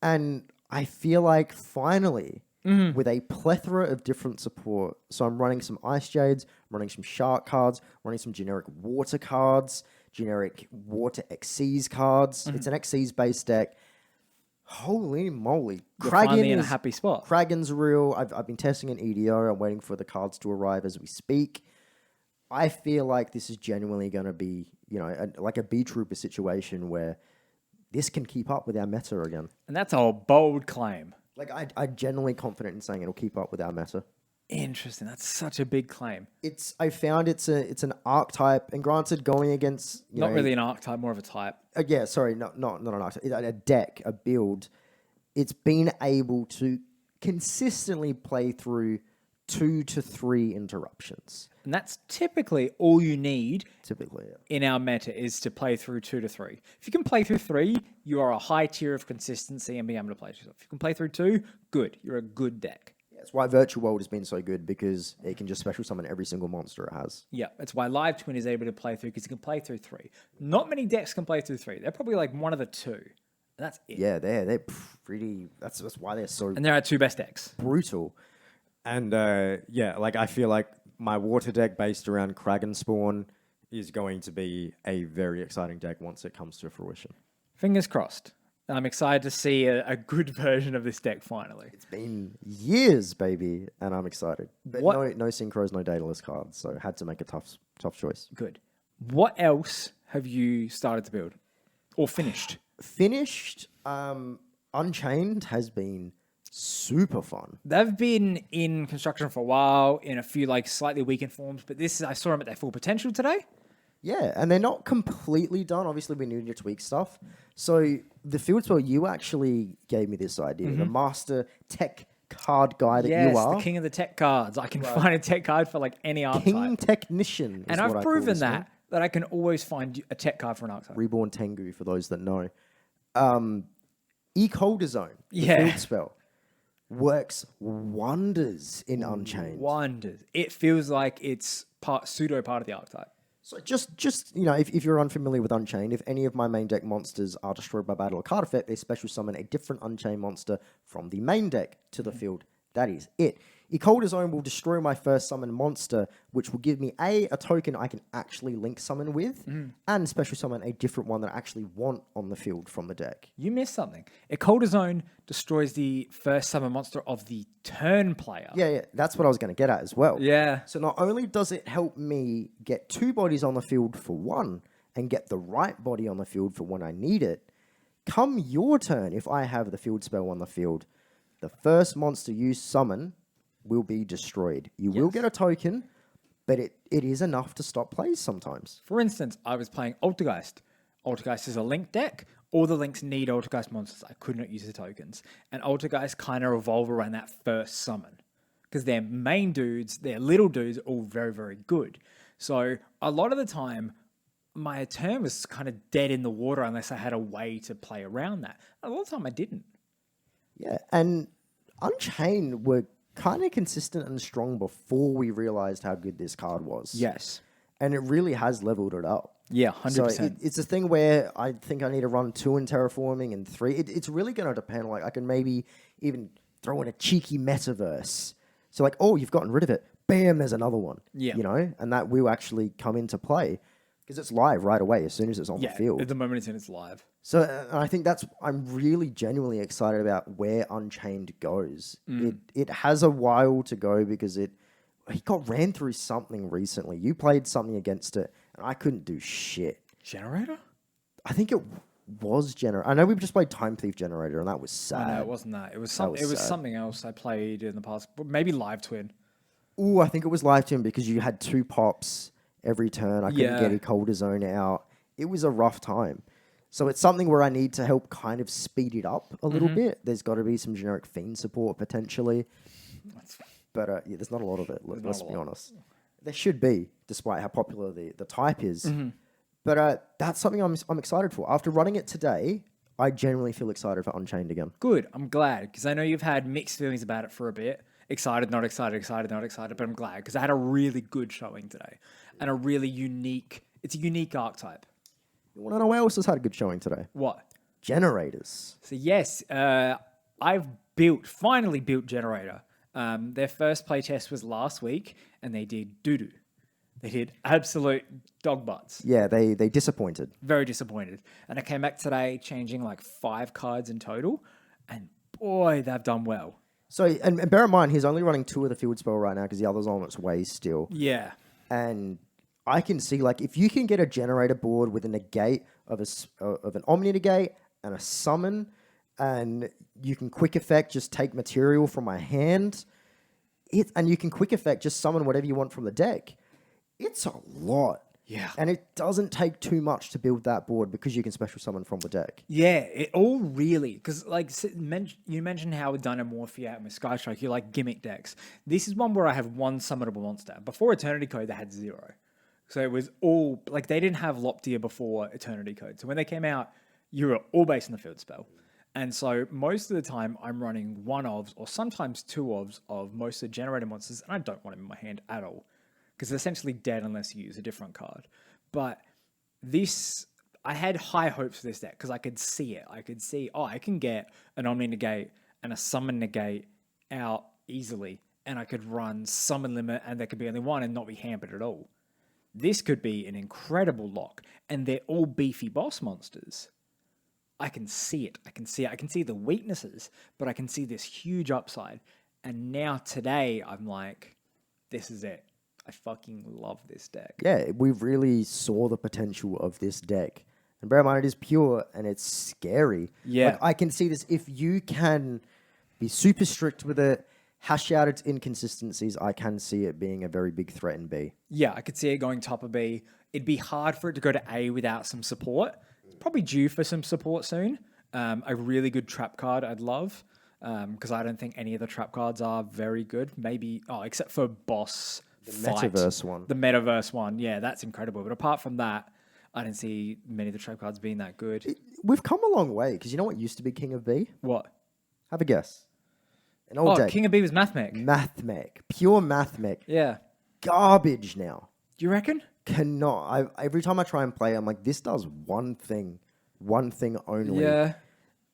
And I feel like finally, with a plethora of different support, so I'm running some Ice Jades, I'm running some Shark cards, running some generic Water cards, generic Water Xyz cards. It's an Xyz based deck. Holy moly. You're finally in a happy spot. Kragen's real. I've been testing an EDO. I'm waiting for the cards to arrive as we speak. I feel like this is genuinely going to be, like a B-Trooper situation where this can keep up with our meta again. And that's a bold claim. Like, I'm genuinely confident in saying it'll keep up with our meta. Interesting. That's such a big claim. I found it's an archetype, and granted, going against Not really an archetype, more of a type. Yeah, sorry, not an archetype. A deck, a build. It's been able to consistently play through 2 to 3 interruptions. And that's typically all you need Typically, yeah. in our meta is to play through 2 to 3. If you can play through 3, you are a high tier of consistency and being able to play yourself. If you can play through 2, good. You're a good deck. That's why Virtual World has been so good, because it can just special summon every single monster it has. Yeah, that's why Live Twin is able to play through, because it can play through 3. Not many decks can play through 3. They're probably like one of the 2. And that's it. Yeah, they're pretty. That's why they're so And there are 2 best decks. brutal. And yeah, like I feel like my water deck based around Kraken Spawn is going to be a very exciting deck once it comes to fruition. Fingers crossed. I'm excited to see a good version of this deck finally. It's been years, baby, and I'm excited. But What- no synchros, no dataless cards, so had to make a tough choice. Good. What else have you started to build or finished? Finished. Unchained has been super fun. They've been in construction for a while in a few like slightly weakened forms, but I saw them at their full potential today. Yeah, and they're not completely done. Obviously, we need to tweak stuff. So the field spell, you actually gave me this idea. The master tech card guy that Yes, you are. the king of the tech cards. I can find a tech card for like any archetype. King technician. And I've proven that I can always find a tech card for an archetype. Reborn Tengu, for those that know. Ecolder Zone, the Yeah. field spell, works wonders in Unchained. Wonders. It feels like it's pseudo part of the archetype. So just if you're unfamiliar with Unchained, if any of my main deck monsters are destroyed by battle or card effect, they special summon a different Unchained monster from the main deck to the field. That is it. Ecolder Zone will destroy my first summon monster, which will give me a token I can actually link summon with, and special summon a different one that I actually want on the field from the deck. You missed something. Ecolder Zone destroys the first summon monster of the turn player. Yeah, that's what I was going to get at as well. Yeah. So not only does it help me get 2 bodies on the field for 1, and get the right body on the field for when I need it, come your turn, if I have the field spell on the field, the first monster you summon will be destroyed. You will get a token, but it is enough to stop plays sometimes. For instance, I was playing Altergeist. Altergeist is a link deck. All the links need Altergeist monsters. I could not use the tokens. And Altergeist kind of revolve around that first summon. Because their main dudes, their little dudes, are all very, very good. So a lot of the time, my turn was kind of dead in the water unless I had a way to play around that. A lot of the time I didn't. Yeah, and Unchained were kind of consistent and strong before we realized how good this card was. Yes. And it really has leveled it up. Yeah, So 100%. it's a thing where I think I need to run 2 in terraforming and 3. It's really going to depend. Like, I can maybe even throw in a cheeky metaverse. So like, oh, you've gotten rid of it. Bam, there's another one. Yeah. You know, and that will actually come into play because it's live right away as soon as it's on the field. At the moment it's in its live. So I think I'm really genuinely excited about where Unchained goes. It has a while to go because he got ran through something recently. You played something against it, and I couldn't do shit. Generator? I think it was Generator. I know we just played Time Thief Generator, and that was sad. No, it wasn't that. It was sad. something else I played in the past. Maybe Live Twin. Ooh, I think it was Live Twin because you had 2 pops every turn. I couldn't get a Cold Zone out. It was a rough time. So it's something where I need to help kind of speed it up a little bit. There's got to be some generic Fiend support potentially. But yeah, there's not a lot of it, let's be honest. There should be, despite how popular the type is. But that's something I'm excited for. After running it today, I genuinely feel excited for Unchained again. Good. I'm glad because I know you've had mixed feelings about it for a bit. Excited, not excited, excited, not excited. But I'm glad because I had a really good showing today and a really unique. It's a unique archetype. You want to know who else has had a good showing today? What? Generators. So yes, I've finally built Generator. Their first playtest was last week, and they did doo-doo. They did absolute dog butts. Yeah, they disappointed. Very disappointed. And I came back today changing like 5 cards in total, and boy, they've done well. So, and bear in mind, he's only running 2 of the field spell right now because the other's on its way still. Yeah. And I can see, like, if you can get a generator board with a negate of an Omni negate and a summon, and you can quick effect just take material from my hand, and you can quick effect just summon whatever you want from the deck. It's a lot. Yeah. And it doesn't take too much to build that board because you can special summon from the deck. Yeah, it all really, because like you mentioned how with Dynamorphia and with Sky Strike, you like gimmick decks. This is one where I have one summonable monster. Before Eternity Code, they had 0. So it was all, like they didn't have Loptia before Eternity Code. So when they came out, you were all based on the field spell. And so most of the time, I'm running one ofs or sometimes two ofs of most of the generated monsters, and I don't want them in my hand at all. Because they're essentially dead unless you use a different card. But this, I had high hopes for this deck because I could see it. I could see, I can get an Omni Negate and a Summon Negate out easily. And I could run Summon Limit and there could be only one and not be hampered at all. This could be an incredible lock. And they're all beefy boss monsters. I can see it. I can see it. I can see the weaknesses, but I can see this huge upside. And now today, I'm like, this is it. I fucking love this deck. Yeah, we really saw the potential of this deck. And bear in mind, it is pure and it's scary. Yeah. Like, I can see this. If you can be super strict with it, hash out its inconsistencies, I can see it being a very big threat in B. Yeah, I could see it going top of B. It'd be hard for it to go to A without some support. It's probably due for some support soon. A really good trap card I'd love. Because I don't think any of the trap cards are very good. Maybe, except for boss. The Metaverse one. The Metaverse one, yeah, that's incredible. But apart from that, I didn't see many of the trap cards being that good. We've come a long way, because you know what used to be King of B? What? Have a guess. An old deck. King of B was Mathmech. Mathmech. Pure Mathmech. Yeah. Garbage now. Do you reckon? Cannot. I'm try and play, I'm like, this does one thing only. Yeah.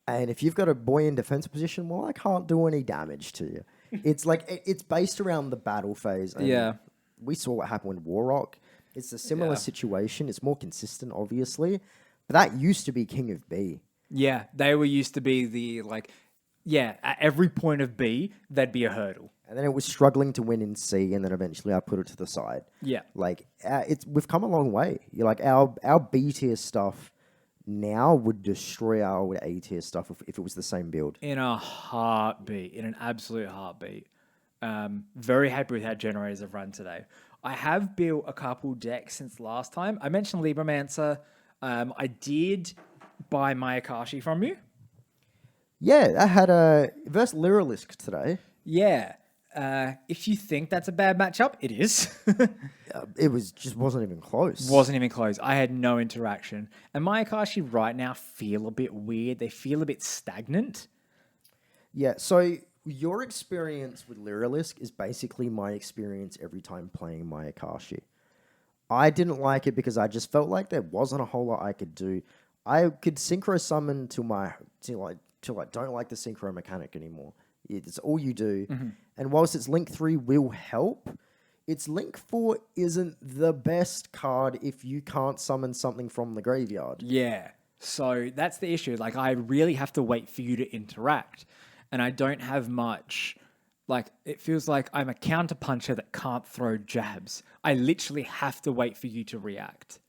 And if you've got a boy in defense position, well, I can't do any damage to you. It's like, it's based around the battle phase. And Yeah. we saw what happened with Warrock. It's a similar situation. It's more consistent, obviously. But that used to be King of B. Yeah, they were used to be the, at every point of B, there'd be a hurdle. And then it was struggling to win in C, and then eventually I put it to the side. Yeah. Like, we've come a long way. You're like, our B tier stuff now would destroy our A tier stuff if it was the same build. In a heartbeat, in an absolute heartbeat. Very happy with how generators have run today. I have built a couple decks since last time. I mentioned Libromancer. I did buy Mayakashi from you. Yeah, I had a versus Lyrilisk today. Yeah. If you think that's a bad matchup, it is. It wasn't even close. Wasn't even close. I had no interaction. And Mayakashi right now feel a bit weird. They feel a bit stagnant. Yeah, so your experience with Lyrilisk is basically my experience every time playing Mayakashi. I didn't like it because I just felt like there wasn't a whole lot I could do. I could synchro summon till I don't like the synchro mechanic anymore. It's all you do. Mm-hmm. And whilst its Link 3 will help, its Link 4 isn't the best card if you can't summon something from the graveyard. Yeah. So that's the issue. Like, I really have to wait for you to interact. And I don't have much. Like, it feels like I'm a counterpuncher that can't throw jabs. I literally have to wait for you to react.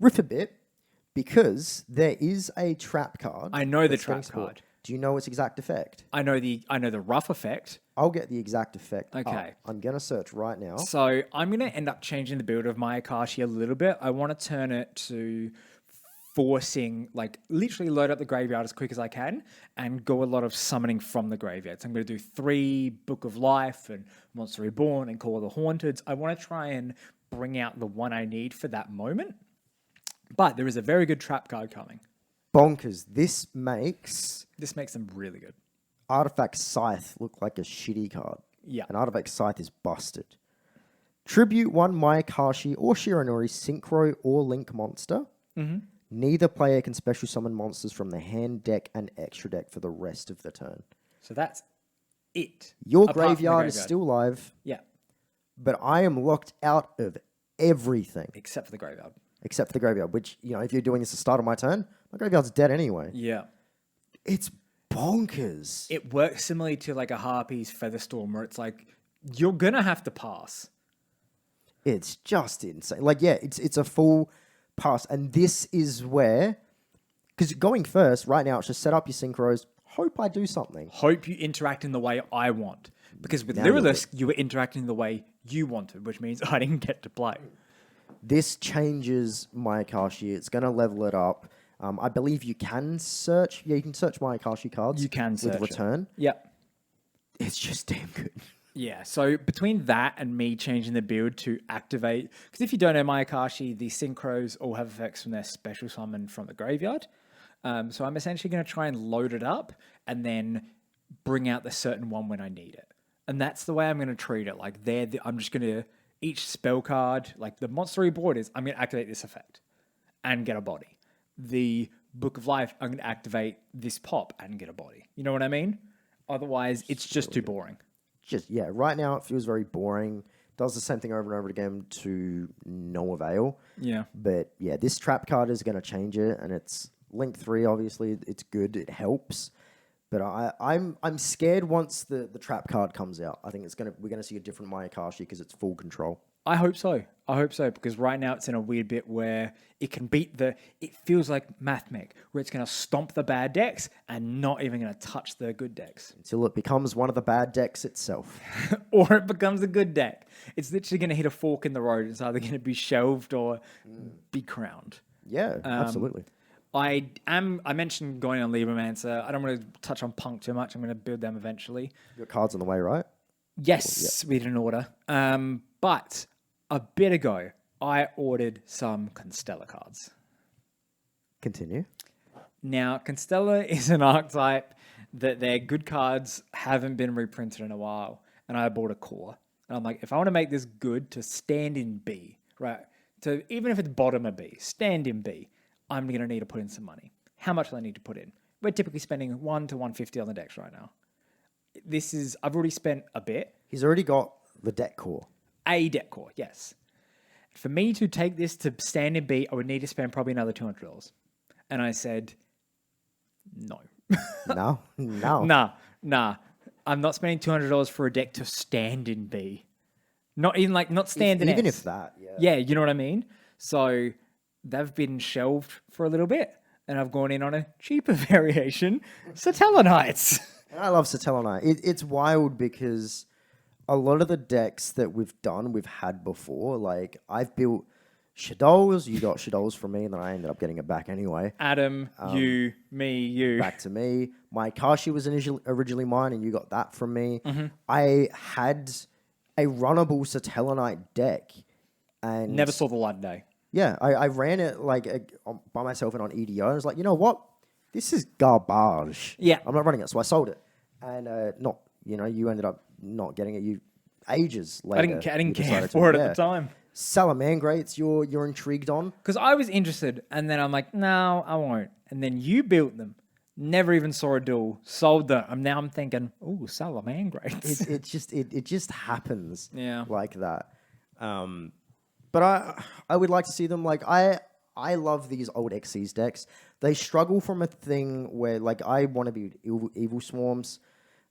Riff a bit, because there is a trap card. I know the that's trap being scored. card. Do you know its exact effect? I know the rough effect. I'll get the exact effect. Okay. up. I'm going to search right now. So I'm going to end up changing the build of Mayakashi a little bit. I want to turn it to forcing, like, literally load up the graveyard as quick as I can and go a lot of summoning from the graveyard. So I'm going to do 3 Book of Life and Monster Reborn and Call of the Haunteds. I want to try and bring out the one I need for that moment. But there is a very good trap card coming. Bonkers. This makes them really good. Artifact Scythe look like a shitty card. Yeah. And Artifact Scythe is busted. Tribute 1 Mayakashi or Shiranori Synchro or Link monster. Mm-hmm. Neither player can special summon monsters from the hand, deck, and extra deck for the rest of the turn. So that's it. Your Apart from the graveyard is still live, Yeah. but I am locked out of everything Except for the graveyard. except for the graveyard, which, if you're doing this at the start of my turn, my graveyard's dead anyway. Yeah. It's bonkers. It works similarly to like a Harpy's Featherstorm where it's like, you're going to have to pass. It's just insane. Like, yeah, it's a full pass. And this is where, because going first, right now, it's just set up your synchros, hope I do something. Hope you interact in the way I want. Because with Now you're Lyrilisk, you were interacting the way you wanted, which means I didn't get to play. This changes my Akashi. It's going to level it up. I believe you can search. Yeah, you can search my Akashi cards. You can search with it. return. Yep. It's just damn good. Yeah, so between that and me changing the build to activate, because if you don't know my Akashi, the synchros all have effects from their special summon from the graveyard. So I'm essentially going to try and load it up and then bring out the certain one when I need it. And that's the way I'm going to treat it. Like I'm just going to, each spell card, like the monster board is, I'm going to activate this effect and get a body. The Book of Life, I'm going to activate this pop and get a body. You know what I mean? Otherwise, it's just too boring. Right now it feels very boring. Does the same thing over and over again to no avail. Yeah. But yeah, this trap card is going to change it, and it's Link 3, obviously. It's good. It helps. But I'm scared once the trap card comes out. I think we're gonna see a different Mayakashi because it's full control. I hope so. Because right now it's in a weird bit where it can beat it feels like Mathmech, where it's going to stomp the bad decks and not even going to touch the good decks. Until it becomes one of the bad decks itself. Or it becomes a good deck. It's literally going to hit a fork in the road. It's either going to be shelved or be crowned. Yeah, absolutely. I mentioned going on Liebermancer. I don't want to touch on Punk too much. I'm going to build them eventually. Your cards on the way, right? Yes, we did an order. But a bit ago, I ordered some Constellar cards. Continue. Now, Constellar is an archetype that their good cards haven't been reprinted in a while. And I bought a core. And I'm like, if I want to make this good to stand in B, right? So even if it's bottom of B, stand in B, I'm going to need to put in some money. How much do I need to put in? We're typically spending 1 to 150 on the decks right now. I've already spent a bit. He's already got the deck core. A deck core, yes. For me to take this to stand in B, I would need to spend probably another $200. And I said, no. No. Nah. I'm not spending $200 for a deck to stand in B. Not stand in Even S. if that, yeah. Yeah, you know what I mean? So they've been shelved for a little bit. And I've gone in on a cheaper variation, Satellanites. And I love Satellite. It's wild because a lot of the decks that we've had before. Like, I've built Shadows. You got Shadows from me, and then I ended up getting it back anyway. Adam, you, me, you. Back to me. My Kashi was originally mine, and you got that from me. Mm-hmm. I had a runnable Satellite deck. And Never saw the light of day. yeah, I ran it by myself and on EDO. I was like, you know what? This is garbage. Yeah. I'm not running it. So I sold it. And you ended up not getting it. Ages later. I didn't you care decided for it yeah. at the time. Salamangrates, you're intrigued on. Because I was interested, and then I'm like, no, I won't. And then you built them. Never even saw a duel. Sold them. Now I'm thinking, ooh, Salamangrates. It just happens. Yeah. Like that. But I would like to see them. Like, I love these old Xyz decks. They struggle from a thing where, like, I want to be evil swarms.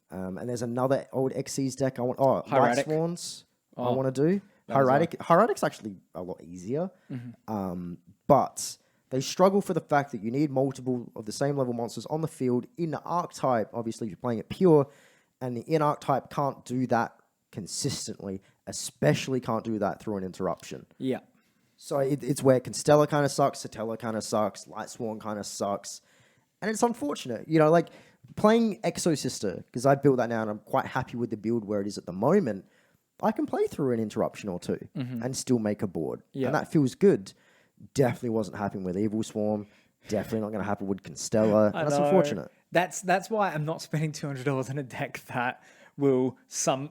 And there's another old Xyz deck I want. Oh, Light Swans. I want to do. Hieratic's actually a lot easier. Mm-hmm. But they struggle for the fact that you need multiple of the same level monsters on the field in the archetype. Obviously, if you're playing it pure, and the in archetype can't do that consistently, especially can't do that through an interruption. Yeah. So it's where Constellar kind of sucks, Satella kind of sucks, Light Sworn kind of sucks. And it's unfortunate. You know, like playing Exo Sister, because I built that now and I'm quite happy with the build where it is at the moment, I can play through an interruption or two and still make a board. Yeah. And that feels good. Definitely wasn't happening with Evil Swarm. Definitely not going to happen with Constellar. That's unfortunate. That's why I'm not spending $200 on a deck that will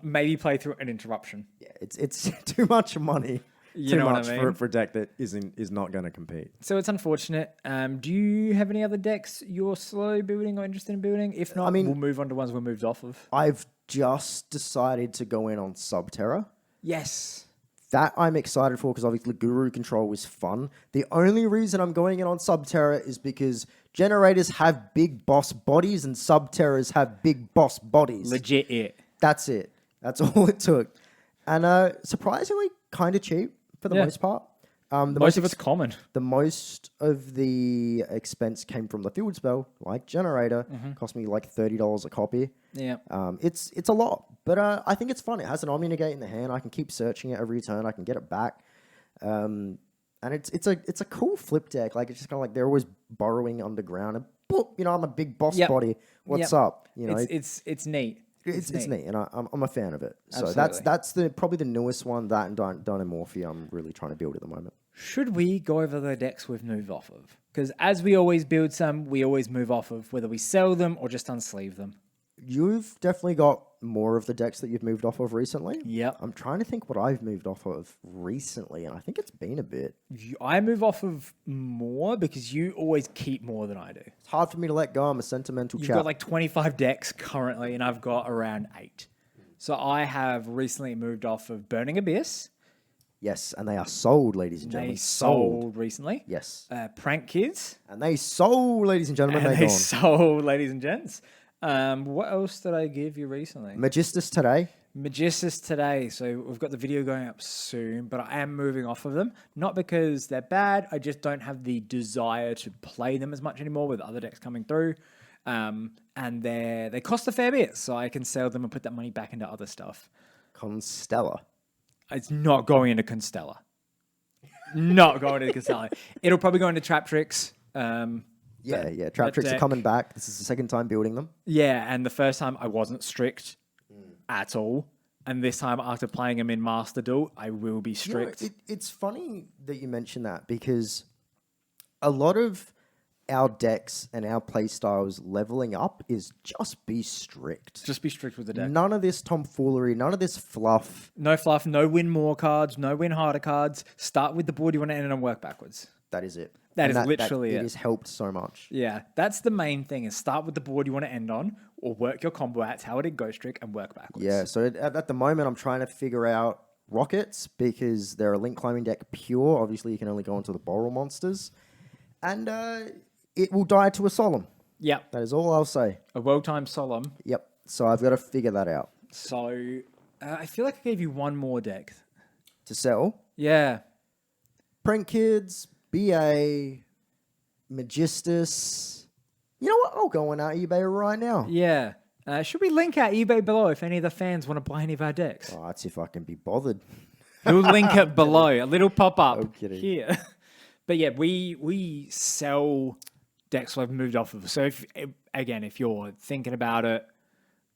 maybe play through an interruption. Yeah, it's too much money. You know much what I mean? for a deck that is not going to compete. So it's unfortunate. Do you have any other decks you're slow building or interested in building? If not, we'll move on to ones we moved off of. I've just decided to go in on Subterra. Yes. That I'm excited for because obviously Guru Control was fun. The only reason I'm going in on Subterra is because generators have big boss bodies and Subterras have big boss bodies. Legit it. That's it. That's all it took. And surprisingly, kind of cheap for the most part. Most of it's common. The most of the expense came from the field spell, like Generator. Cost me like $30 a copy. Yeah. It's a lot, but I think it's fun. It has an Omni Negate in the hand. I can keep searching it every turn. I can get it back. And it's a cool flip deck. Like it's just kind of like they're always burrowing underground. And boop, I'm a big boss Yep. body. What's Yep. up? It's neat. It's neat, and I'm a fan of it. So Absolutely. that's probably the newest one. That and Dynamorphia I'm really trying to build at the moment. Should we go over the decks we've moved off of? Because as we always build some, we always move off of, whether we sell them or just unsleeve them. You've definitely got more of the decks that you've moved off of recently. Yep. I'm trying to think what I've moved off of recently, and I think it's been a bit. I move off of more because you always keep more than I do. It's hard for me to let go. I'm a sentimental You've chap. got like 25 decks currently, and I've got around 8. So I have recently moved off of Burning Abyss. Yes, and they are sold, ladies and They gentlemen. sold recently. Yes. Prank Kids. And they sold, ladies and gentlemen. And They're they gone. sold, ladies and gents. What else did I give you recently? Magistus today. Magistus today. So we've got the video going up soon, but I am moving off of them. Not because they're bad. I just don't have the desire to play them as much anymore with other decks coming through. And they cost a fair bit, so I can sell them and put that money back into other stuff. Constella. It's not going into Constella. Not going into Constella. It'll probably go into Trap Tricks. Yeah. Trap Tricks are deck. coming back. This is the second time building them. Yeah, and the first time I wasn't strict at all. And this time, after playing them in Master Duel, I will be strict. It's funny that you mention that because a lot of our decks and our play styles leveling up is just be strict. Just be strict with the deck. None of this tomfoolery, none of this fluff. No fluff, no win more cards, no win harder cards. Start with the board you want to end and work backwards. That is it. That And is literally It it. has helped so much. Yeah, that's the main thing is start with the board you want to end on or work your combo out, how it did Ghost Trick and work backwards. Yeah, so at the moment, I'm trying to figure out rockets because they're a link climbing deck pure. Obviously, you can only go into the Boral monsters. And it will die to a solemn. Yep. That is all I'll say. A well-timed solemn. Yep. So I've got to figure that out. So I feel like I gave you one more deck. To sell, Yeah. Prank Kids, BA, Magistus. You know what? I'll go on our eBay right now. Yeah. Should we link our eBay below if any of the fans want to buy any of our decks? Oh, that's if I can be bothered. We'll link it below. A little pop-up I'm kidding. here. But yeah, we sell decks I've moved off of. So if you're thinking about it,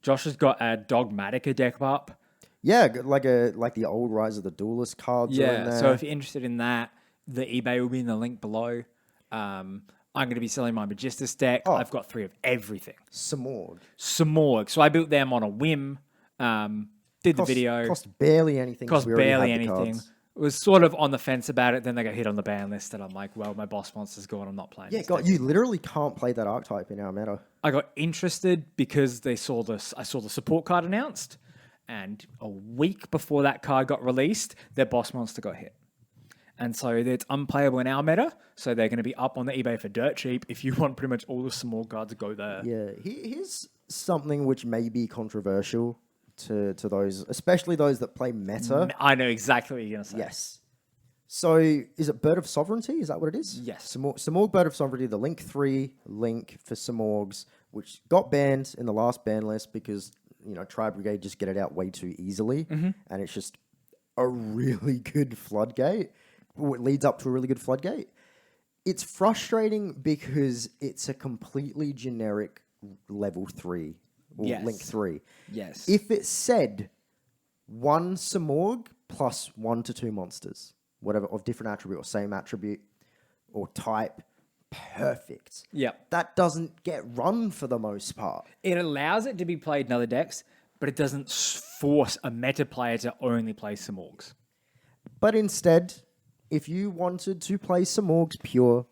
Josh has got a Dogmatica deck up. Yeah, like the old Rise of the Duelist cards are in Yeah. there. So if you're interested in that, the eBay will be in the link below. I'm going to be selling my Magistus deck. Oh. I've got 3 of everything. Samorg. Samorg. So I built them on a whim. Did the video. Cost barely anything. 'cause Cost we already barely had the anything. cards. Was sort of on the fence about it. Then they got hit on the ban list, and I'm like, well, my boss monster's gone. I'm not playing. Yeah, this God, deck. you literally can't play that archetype in our meta. I got interested because I saw the support card announced, and a week before that card got released, their boss monster got hit. And so it's unplayable in our meta, so they're going to be up on the eBay for dirt cheap. If you want pretty much all the small cards, go there. Yeah, here's something which may be controversial to those, especially those that play meta. I know exactly what you're going to say. Yes. So is it Bird of Sovereignty? Is that what it is? Yes. Samorg Bird of Sovereignty, the Link 3 link for Samorgs, which got banned in the last ban list because, Tri Brigade just get it out way too easily. And it's just a really good floodgate. It leads up to a really good floodgate. It's frustrating because it's a completely generic level 3 or Yes. Link 3. Yes. If it said 1 Samorg plus 1 to 2 monsters, whatever, of different attribute or same attribute or type, perfect. Yep. That doesn't get run for the most part. It allows it to be played in other decks, but it doesn't force a meta player to only play Samorgs. But instead, if you wanted to play Samorgs pure,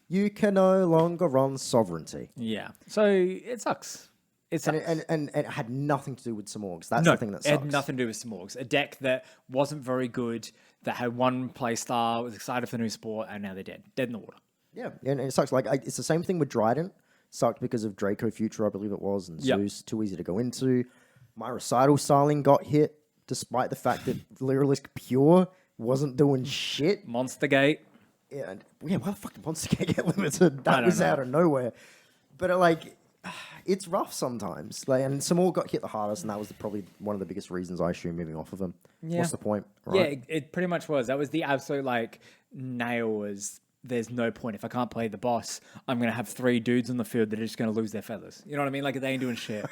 you can no longer run Sovereignty. Yeah. So it sucks. It sucks. And it had nothing to do with Samorgs. That's No, the thing that it sucks. had nothing to do with Smorgs. A deck that wasn't very good, that had one play style, was excited for the new sport, and now they're dead. Dead in the water. Yeah, and it sucks. It's the same thing with Dryden. Sucked because of Draco Future, I believe it was, and Yep. Zeus, too easy to go into. My Recital Styling got hit, despite the fact that Lyrilisk Pure wasn't doing shit. Monster Gate. Yeah, why the fuck did Monster Gate get limited? That don't was know. out of nowhere. But it's rough sometimes. Like, and some all got hit the hardest, and that was probably one of the biggest reasons I assume moving off of them. Yeah. What's the point? Yeah, Right? it pretty much was. That was the absolute like nail. Was there's no point if I can't play the boss. I'm gonna have 3 dudes on the field that are just gonna lose their feathers. You know what I mean? Like they ain't doing shit.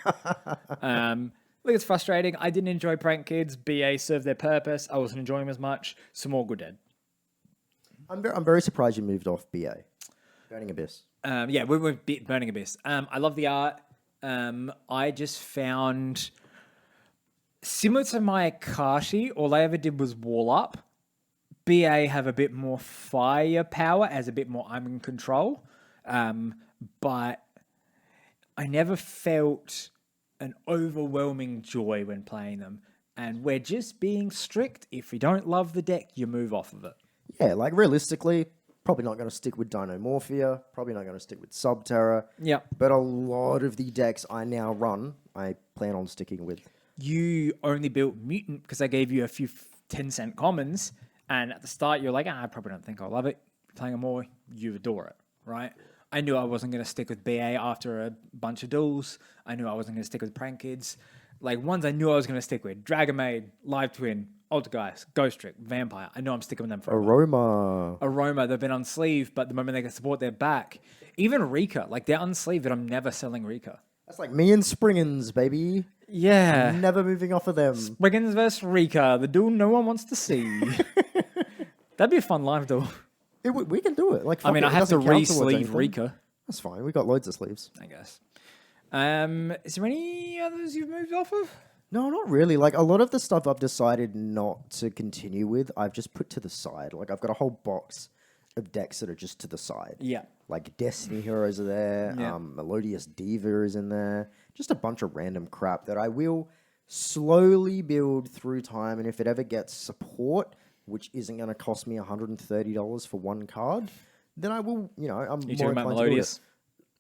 Look, it's frustrating. I didn't enjoy Prank Kids. BA served their purpose. I wasn't enjoying them as much. Some more good dead. I'm very surprised you moved off BA. Burning Abyss. Yeah, we're Burning Abyss. I love the art. I just found similar to my Akashi, all I ever did was wall up. BA have a bit more firepower, as a bit more I'm in control. But I never felt an overwhelming joy when playing them. And we're just being strict. If you don't love the deck, you move off of it. Yeah, like realistically, probably not going to stick with Dinomorphia. Probably not going to stick with Subterra. Yeah. But a lot of the decks I now run, I plan on sticking with. You only built Mutant because I gave you a few 10-cent commons. And at the start, you're like, I probably don't think I'll love it. Playing them more, you adore it, right? I knew I wasn't going to stick with BA after a bunch of duels. I knew I wasn't going to stick with Prank Kids. Like, ones I knew I was going to stick with. Dragon Maid, Live Twin, Altergeist, Ghost Trick, Vampire. I know I'm sticking with them for Aroma, they've been unsleeved, but the moment they can support, they're back. Even Rika, like, they're unsleeved, but I'm never selling Rika. That's like me and Springens, baby. Yeah. Never moving off of them. Spriggans versus Rika, the duel no one wants to see. That'd be a fun live duel. We can do it. Like, I mean, it I have to doesn't count towards re-sleeve anything. Rika, That's fine. We got loads of sleeves. I guess. Is there any others you've moved off of? No, not really. Like, a lot of the stuff I've decided not to continue with, I've just put to the side. Like, I've got a whole box of decks that are just to the side. Yeah. Like, Destiny Heroes are there. Yeah. Melodious Diva is in there. Just a bunch of random crap that I will slowly build through time. And if it ever gets support, which isn't going to cost me $130 for one card, then I will, I'm You more talking about inclined to build Melodious? it.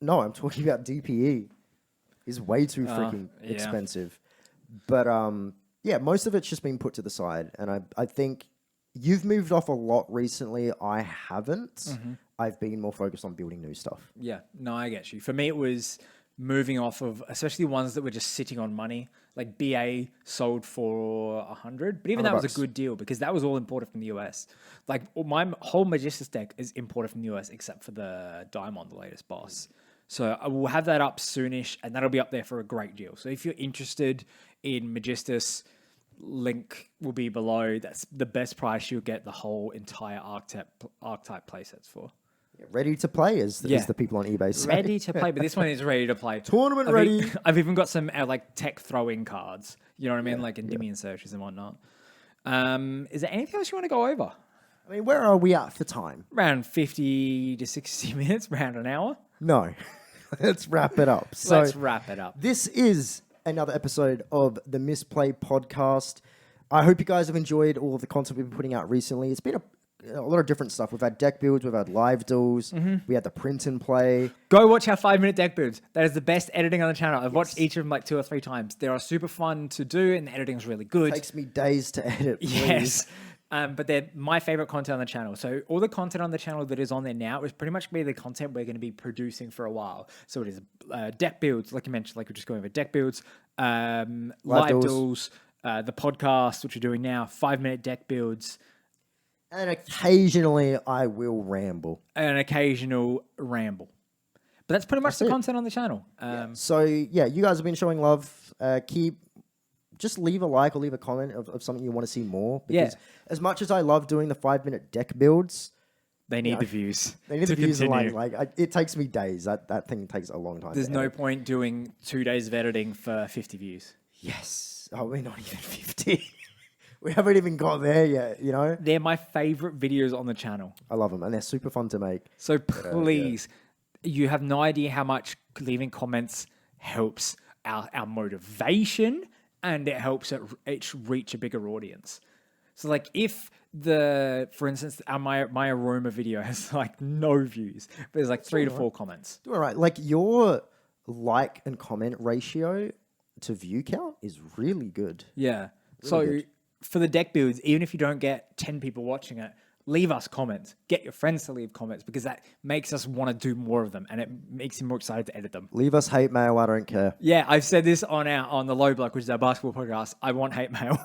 No, I'm talking about DPE. Is way too freaking yeah. expensive. But yeah, most of it's just been put to the side. And I think you've moved off a lot recently. I haven't. Mm-hmm. I've been more focused on building new stuff. Yeah, no, I get you. For me, it was moving off of, especially ones that were just sitting on money. Like BA sold for 100, but even that was $100. a good deal because that was all imported from the US. Like my whole Magistus deck is imported from the US except for the Diamond, the latest boss. So I will have that up soonish, and that'll be up there for a great deal. So if you're interested in Magistus, link will be below. That's the best price you'll get the whole entire archetype playsets for. Ready to play, as the people on eBay say. Ready to play, but this one is ready to play. Tournament ready. I've even got some like tech throwing cards. You know what I mean? Like Endymion searches and whatnot. Is there anything else you want to go over? I mean, where are we at for time? Around 50 to 60 minutes, around an hour. No. Let's wrap it up. Let's wrap it up. This is another episode of the Misplay podcast. I hope you guys have enjoyed all of the content we've been putting out recently. It's been a lot of different stuff. We've had deck builds, we've had live duels, we had the print and play. Go watch our 5-minute deck builds. That is the best editing on the channel. I've watched each of them like 2 or 3 times. They are super fun to do, and the editing is really good. It takes me days to edit. Please. Yes. But they're my favorite content on the channel. So all the content on the channel that is on there now is pretty much going to be the content we're going to be producing for a while. So it is deck builds, like you mentioned, like we're just going over deck builds, live duels, the podcast, which we're doing now, 5-minute deck builds. And occasionally I will ramble. An occasional ramble. But that's pretty much the content on the channel. So yeah, you guys have been showing love. Just leave a like or leave a comment of something you want to see more. Because as much as I love doing the 5-minute deck builds, they need the views. They need the views. It takes me days. That thing takes a long time. There's no point doing 2 days of editing for 50 views. Yes. Oh, we're not even 50. We haven't even got there yet, They're my favorite videos on the channel. I love them, and they're super fun to make. So please, you have no idea how much leaving comments helps our motivation, and it helps it reach a bigger audience. So like if for instance, my Aroma video has like no views, but there's like 3 to 4 comments. All right. Like your like and comment ratio to view count is really good. Yeah. So good. for the deck builds, even if you don't get 10 people watching it, leave us comments. Get your friends to leave comments because that makes us want to do more of them and it makes me more excited to edit them. Leave us hate mail. I don't care. Yeah, I've said this on the Low Block, which is our basketball podcast. I want hate mail.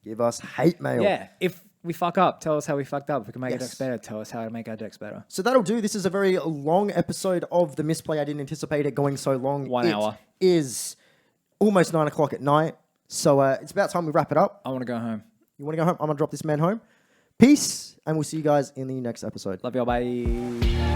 Give us hate mail. Yeah, if we fuck up, tell us how we fucked up. If we can make our Yes. decks better, tell us how to make our decks better. So that'll do. This is a very long episode of the Misplay. I didn't anticipate it going so long. 1 hour. It is almost 9 o'clock at night. So it's about time we wrap it up. I want to go home. You want to go home? I'm going to drop this man home. Peace, and we'll see you guys in the next episode. Love y'all. Bye.